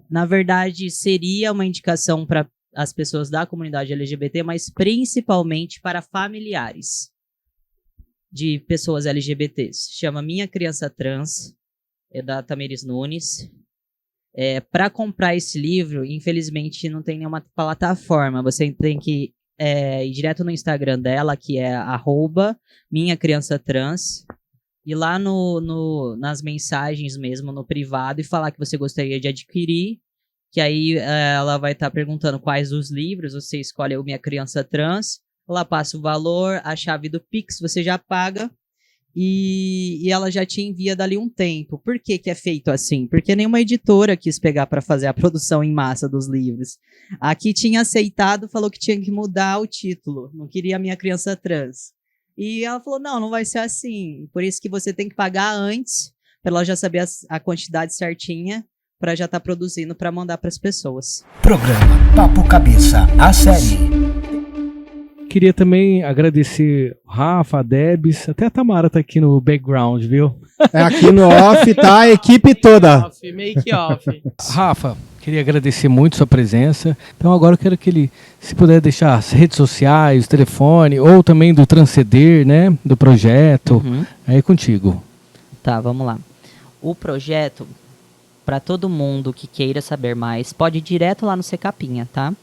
na verdade, seria uma indicação para as pessoas da comunidade LGBT, mas principalmente para familiares de pessoas LGBTs. Chama Minha Criança Trans. é da Tamiris Nunes. Para comprar esse livro, infelizmente não tem nenhuma plataforma. Você tem que ir direto no Instagram dela, que é @minhacriançatrans, e lá nas mensagens mesmo, no privado, e falar que você gostaria de adquirir, que aí ela vai estar perguntando quais os livros, você escolhe o Minha Criança Trans, ela passa o valor, a chave do Pix, você já paga, e ela já te envia dali um tempo. Por que que é feito assim? Porque nenhuma editora quis pegar para fazer a produção em massa dos livros. A que tinha aceitado falou que tinha que mudar o título, não queria Minha Criança Trans. E ela falou, não vai ser assim, por isso que você tem que pagar antes, para ela já saber a quantidade certinha, para já estar produzindo para mandar para as pessoas. Programa Papo Cabeça, a série. Queria também agradecer o Rafa, a Debs, até a Tamara tá aqui no background, viu? Aqui no off tá a equipe toda. Make off. Rafa, queria agradecer muito sua presença. Então agora eu quero que ele, se puder deixar as redes sociais, o telefone, ou também do Transcender, né, do projeto, aí é contigo. Tá, vamos lá. O projeto, para todo mundo que queira saber mais, pode ir direto lá no Secapinha, tá?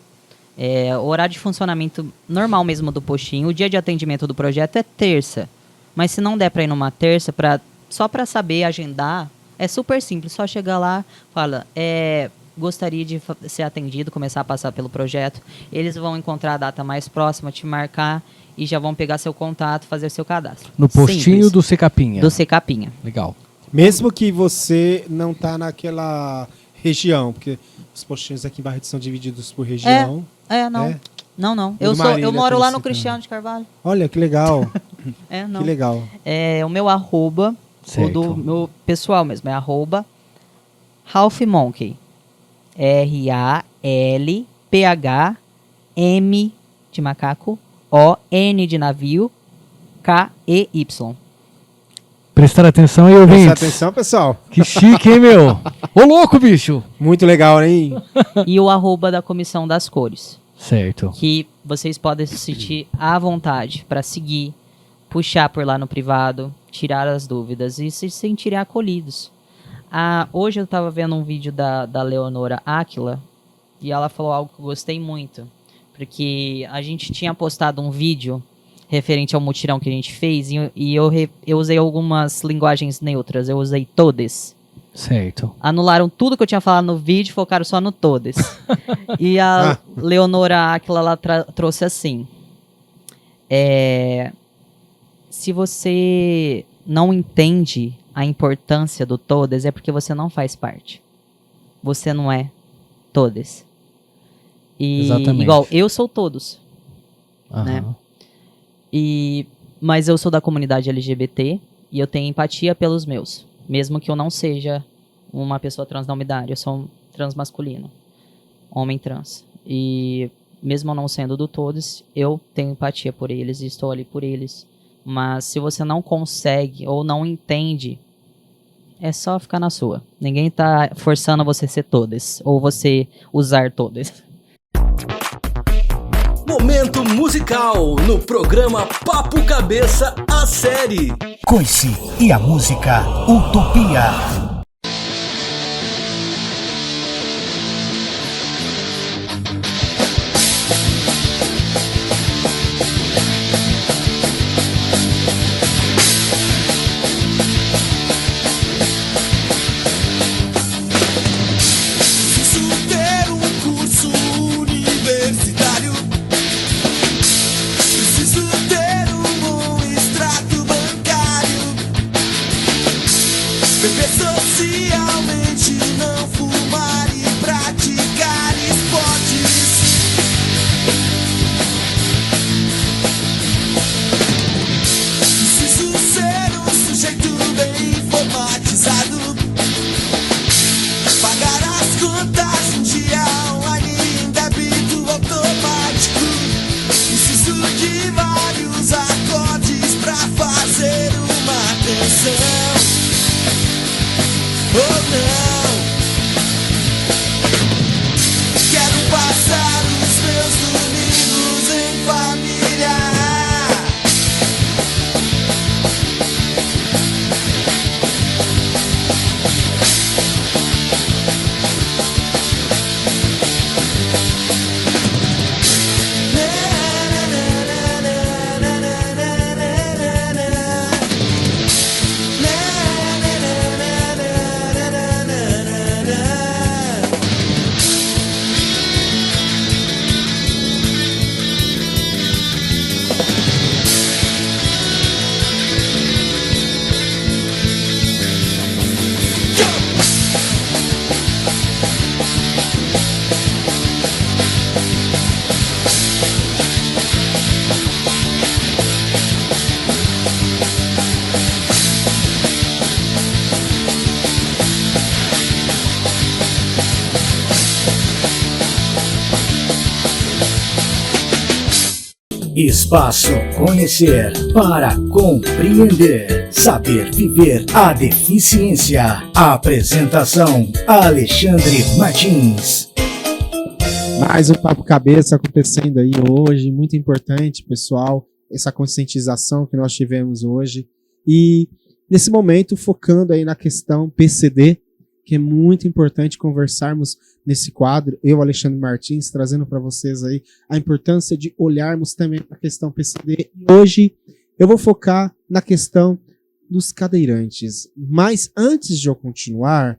O horário de funcionamento normal mesmo do postinho, o dia de atendimento do projeto é terça. Mas se não der para ir numa terça, só para saber agendar, é super simples. Só chegar lá, fala, gostaria de ser atendido, começar a passar pelo projeto. Eles vão encontrar a data mais próxima, te marcar e já vão pegar seu contato, fazer o seu cadastro. No postinho simples. Do Secapinha. Do Secapinha. Legal. Mesmo que você não tá naquela região, porque os postinhos aqui em Barretos são divididos por região. Não. Não. Marília, Eu moro lá no também. Cristiano de Carvalho. Olha, que legal. Não. Que legal. O meu arroba, o do meu pessoal mesmo, é arroba Ralph Monkey. RALPHM de macaco, ON de navio, KEY. Prestar atenção aí, ouvintes. Presta atenção, pessoal. Que chique, hein, meu? Ô, louco, bicho. Muito legal, hein? E o arroba da Comissão das Cores. Certo. Que vocês podem se sentir à vontade para seguir, puxar por lá no privado, tirar as dúvidas e se sentirem acolhidos. Hoje eu estava vendo um vídeo da Leonora Áquila e ela falou algo que eu gostei muito. Porque a gente tinha postado um vídeo referente ao mutirão que a gente fez e eu usei algumas linguagens neutras. Eu usei todes. Certo. Anularam tudo que eu tinha falado no vídeo e focaram só no todes. E a Leonora Áquila, ela trouxe assim. Se você não entende a importância do todes, é porque você não faz parte. Você não é todes. Exatamente. Igual, eu sou todos. Né? Mas eu sou da comunidade LGBT e eu tenho empatia pelos meus. Mesmo que eu não seja uma pessoa trans não binária, eu sou um trans masculino, homem trans. E mesmo eu não sendo do todos, eu tenho empatia por eles e estou ali por eles. Mas se você não consegue ou não entende, é só ficar na sua. Ninguém tá forçando você a ser todos ou você usar todos. Momento musical no programa Papo Cabeça, a série. Coice e a música Utopia. Preciso ter um curso universitário. Preciso ter um bom extrato bancário. Pessoas Espaço Conhecer para compreender, saber viver a deficiência. Apresentação: Alexandre Martins. Mais um Papo Cabeça acontecendo aí hoje, muito importante, pessoal, essa conscientização que nós tivemos hoje. E nesse momento, focando aí na questão PCD, que é muito importante conversarmos nesse quadro, eu, Alexandre Martins, trazendo para vocês aí a importância de olharmos também para a questão PCD. E hoje eu vou focar na questão dos cadeirantes. Mas antes de eu continuar,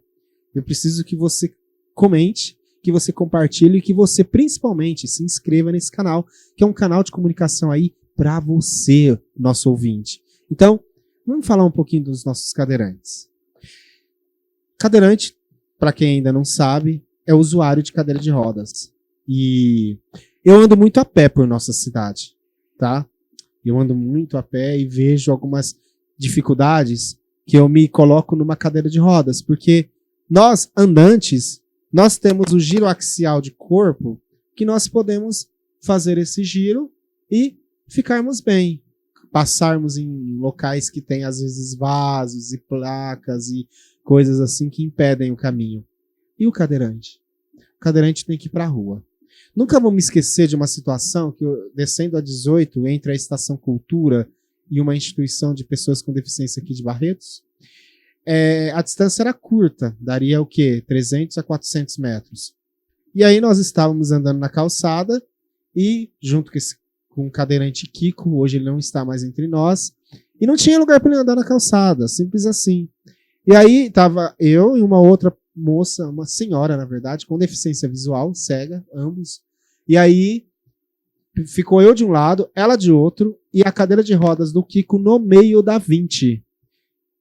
eu preciso que você comente, que você compartilhe e que você principalmente se inscreva nesse canal, que é um canal de comunicação aí para você, nosso ouvinte. Então, vamos falar um pouquinho dos nossos cadeirantes. Cadeirante, para quem ainda não sabe, é usuário de cadeira de rodas. E eu ando muito a pé por nossa cidade, tá? Eu ando muito a pé e vejo algumas dificuldades que eu me coloco numa cadeira de rodas, porque nós, andantes, nós temos o giro axial de corpo que nós podemos fazer esse giro e ficarmos bem. Passarmos em locais que tem, às vezes, vasos e placas e coisas assim que impedem o caminho. E o cadeirante? O cadeirante tem que ir para a rua. Nunca vou me esquecer de uma situação que, descendo a 18, entre a Estação Cultura e uma instituição de pessoas com deficiência aqui de Barretos, a distância era curta, daria o quê? 300 a 400 metros. E aí nós estávamos andando na calçada e, junto com o cadeirante Kiko, hoje ele não está mais entre nós, e não tinha lugar para ele andar na calçada, simples assim. E aí estava eu e uma outra moça, uma senhora, na verdade, com deficiência visual, cega, ambos. E aí ficou eu de um lado, ela de outro, e a cadeira de rodas do Kiko no meio da 20.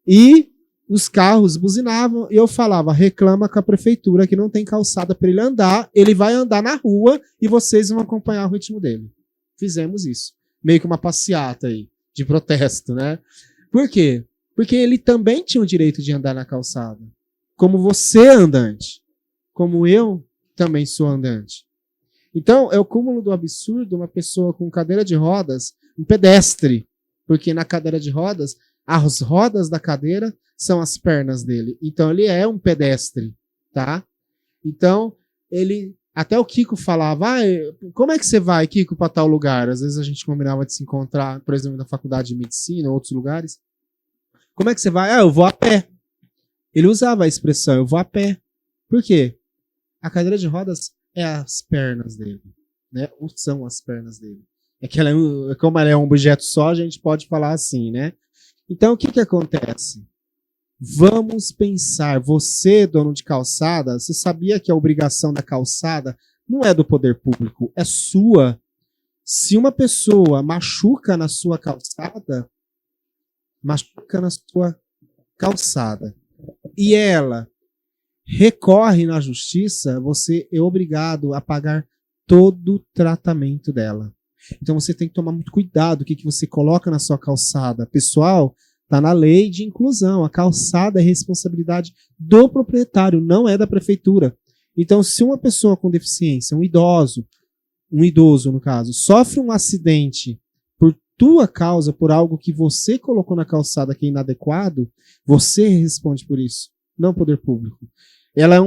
E os carros buzinavam e eu falava: reclama com a prefeitura que não tem calçada para ele andar, ele vai andar na rua e vocês vão acompanhar o ritmo dele. Fizemos isso. Meio que uma passeata aí, de protesto, né? Por quê? Porque ele também tinha o direito de andar na calçada. Como você, andante. Como eu também sou andante. Então, é o cúmulo do absurdo uma pessoa com cadeira de rodas, um pedestre. Porque na cadeira de rodas, as rodas da cadeira são as pernas dele. Então, ele é um pedestre, tá? Então, ele... Até o Kiko falava: como é que você vai, Kiko, para tal lugar? Às vezes a gente combinava de se encontrar, por exemplo, na faculdade de medicina ou outros lugares. Como é que você vai? Eu vou a pé. Ele usava a expressão: eu vou a pé. Por quê? A cadeira de rodas é as pernas dele, né? Ou são as pernas dele. É que como ela é um objeto só, a gente pode falar assim, né? Então, o que acontece? Vamos pensar, você, dono de calçada, você sabia que a obrigação da calçada não é do poder público, é sua. Se uma pessoa machuca na sua calçada, e ela recorre na justiça, você é obrigado a pagar todo o tratamento dela. Então você tem que tomar muito cuidado o que você coloca na sua calçada. Pessoal, está na lei de inclusão. A calçada é responsabilidade do proprietário, não é da prefeitura. Então, se uma pessoa com deficiência, um idoso no caso, sofre um acidente por tua causa, por algo que você colocou na calçada que é inadequado, você responde por isso, não o poder público. Ela é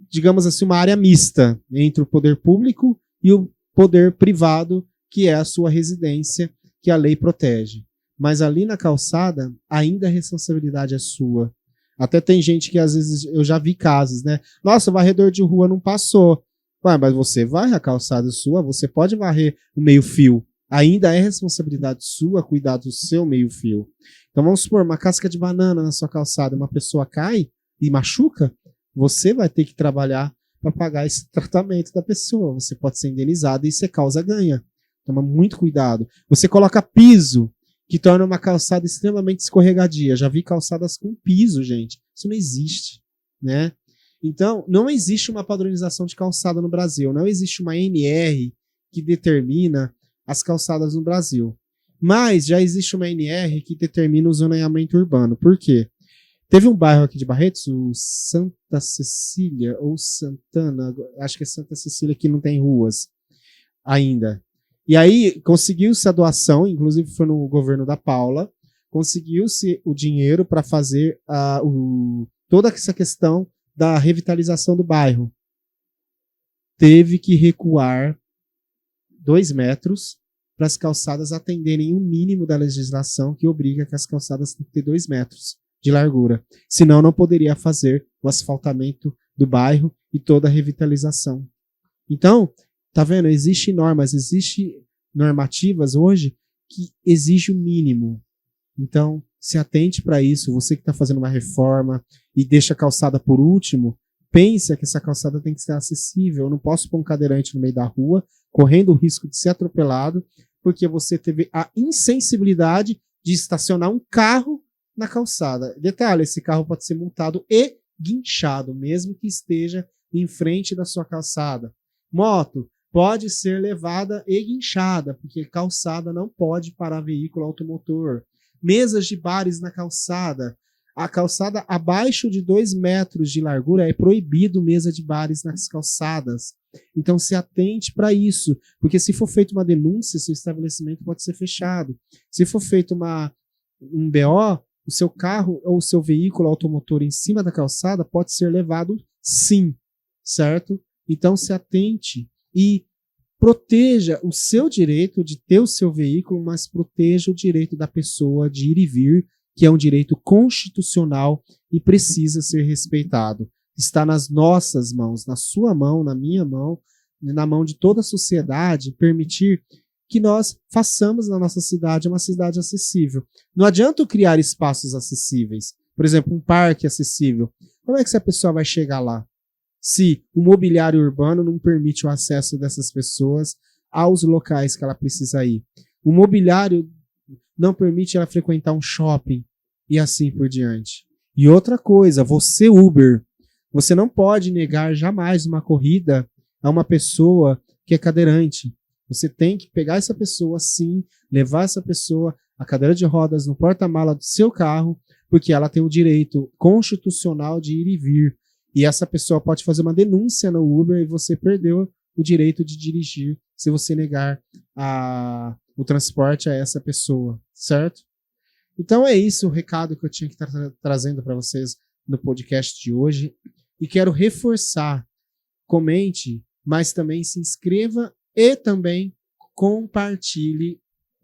digamos assim, uma área mista entre o poder público e o poder privado, que é a sua residência, que a lei protege. Mas ali na calçada, ainda a responsabilidade é sua. Até tem gente que às vezes, eu já vi casos, né? Nossa, o varredor de rua não passou. Ué, mas você varre a calçada sua, você pode varrer o meio-fio. Ainda é responsabilidade sua cuidar do seu meio-fio. Então vamos supor, uma casca de banana na sua calçada, uma pessoa cai e machuca, você vai ter que trabalhar para pagar esse tratamento da pessoa. Você pode ser indenizado e isso é causa ganha. Toma muito cuidado. Você coloca piso, que torna uma calçada extremamente escorregadia. Já vi calçadas com piso, gente. Isso não existe, né? Então, não existe uma padronização de calçada no Brasil. Não existe uma NR que determina as calçadas no Brasil. Mas já existe uma NR que determina o zoneamento urbano. Por quê? Teve um bairro aqui de Barretos, o Santa Cecília, ou Santana, acho que é Santa Cecília, que não tem ruas ainda. E aí conseguiu-se a doação, inclusive foi no governo da Paula, conseguiu-se o dinheiro para fazer toda essa questão da revitalização do bairro. Teve que recuar 2 metros para as calçadas atenderem o mínimo da legislação que obriga que as calçadas tenham que ter 2 metros de largura. Senão não poderia fazer o asfaltamento do bairro e toda a revitalização. Então, tá vendo? Existem normas, existem normativas hoje que exigem o mínimo. Então, se atente para isso. Você que está fazendo uma reforma e deixa a calçada por último, pensa que essa calçada tem que ser acessível. Eu não posso pôr um cadeirante no meio da rua, correndo o risco de ser atropelado, porque você teve a insensibilidade de estacionar um carro na calçada. Detalhe, esse carro pode ser multado e guinchado, mesmo que esteja em frente da sua calçada. Moto pode ser levada e guinchada, porque calçada não pode parar veículo automotor. Mesas de bares na calçada. A calçada abaixo de 2 metros de largura é proibido mesa de bares nas calçadas. Então se atente para isso, porque se for feita uma denúncia, seu estabelecimento pode ser fechado. Se for feito um BO, o seu carro ou o seu veículo automotor em cima da calçada pode ser levado sim, certo? Então se atente e proteja o seu direito de ter o seu veículo, mas proteja o direito da pessoa de ir e vir, que é um direito constitucional e precisa ser respeitado. Está nas nossas mãos, na sua mão, na minha mão, na mão de toda a sociedade, permitir que nós façamos na nossa cidade uma cidade acessível. Não adianta eu criar espaços acessíveis. Por exemplo, um parque acessível. Como é que essa pessoa vai chegar lá? Se o mobiliário urbano não permite o acesso dessas pessoas aos locais que ela precisa ir. O mobiliário não permite ela frequentar um shopping e assim por diante. E outra coisa, você Uber, você não pode negar jamais uma corrida a uma pessoa que é cadeirante. Você tem que pegar essa pessoa sim, levar essa pessoa a cadeira de rodas no porta-mala do seu carro, porque ela tem o direito constitucional de ir e vir. E essa pessoa pode fazer uma denúncia no Uber e você perdeu o direito de dirigir se você negar o transporte a essa pessoa, certo? Então é isso o recado que eu tinha que estar trazendo para vocês no podcast de hoje. E quero reforçar, comente, mas também se inscreva e também compartilhe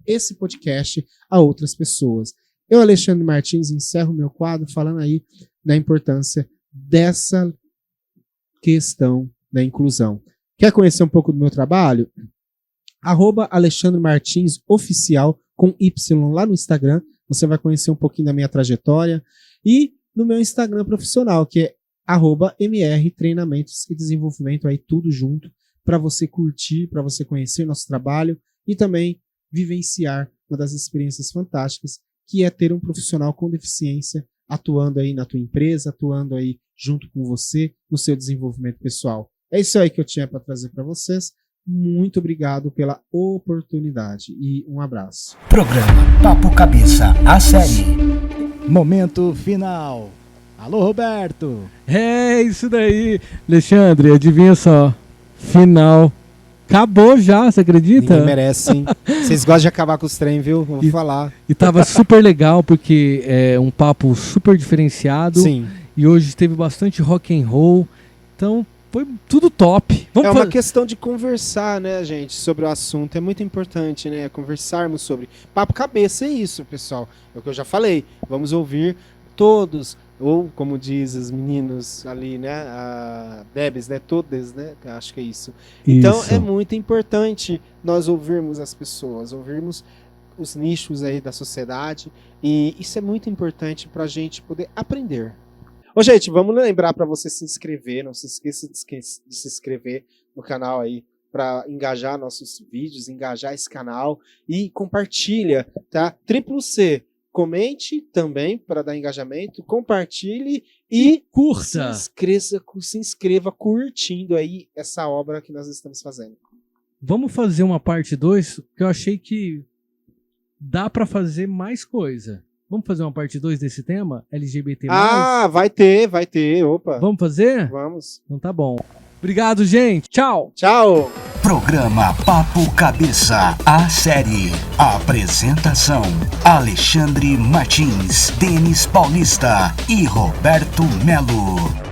esse podcast a outras pessoas. Eu, Alexandre Martins, encerro meu quadro falando aí da importância dessa questão da inclusão. Quer conhecer um pouco do meu trabalho? @Alexandre Martins Oficial com Y lá no Instagram. Você vai conhecer um pouquinho da minha trajetória. E no meu Instagram profissional, que é @MR Treinamentos e Desenvolvimento, aí tudo junto, para você curtir, para você conhecer nosso trabalho e também vivenciar uma das experiências fantásticas, que é ter um profissional com deficiência atuando aí na tua empresa, atuando aí junto com você no seu desenvolvimento pessoal. É isso aí que eu tinha para trazer para vocês. Muito obrigado pela oportunidade e um abraço. Programa Papo Cabeça, a série. Momento final. Alô, Roberto. É isso daí. Alexandre, adivinha só. Final. Acabou já, você acredita? Ninguém merece, hein? Vocês gostam de acabar com os trem, viu? Vou falar. E tava super legal, porque é um papo super diferenciado. Sim. E hoje teve bastante rock and roll. Então, foi tudo top. É uma questão de conversar, né, gente, sobre o assunto. É muito importante, né, conversarmos sobre. Papo cabeça é isso, pessoal. É o que eu já falei. Vamos ouvir todos, ou como diz os meninos ali, né, a Debs, né, todas, né, acho que é isso. Então, é muito importante nós ouvirmos as pessoas, ouvirmos os nichos aí da sociedade. E isso é muito importante para a gente poder aprender. Ô, gente, vamos lembrar para você se inscrever. Não se esqueça de se inscrever no canal aí para engajar nossos vídeos, engajar esse canal e compartilha, tá? C. Comente também para dar engajamento, compartilhe e curta. Se inscreva curtindo aí essa obra que nós estamos fazendo. Vamos fazer uma parte 2, porque eu achei que dá para fazer mais coisa. Vamos fazer uma parte 2 desse tema? LGBT+. Ah, vai ter, opa. Vamos fazer? Vamos. Então tá bom. Obrigado, gente. Tchau. Tchau. Programa Papo Cabeça, a série. Apresentação: Alexandre Martins, Denis Paulista e Roberto Melo.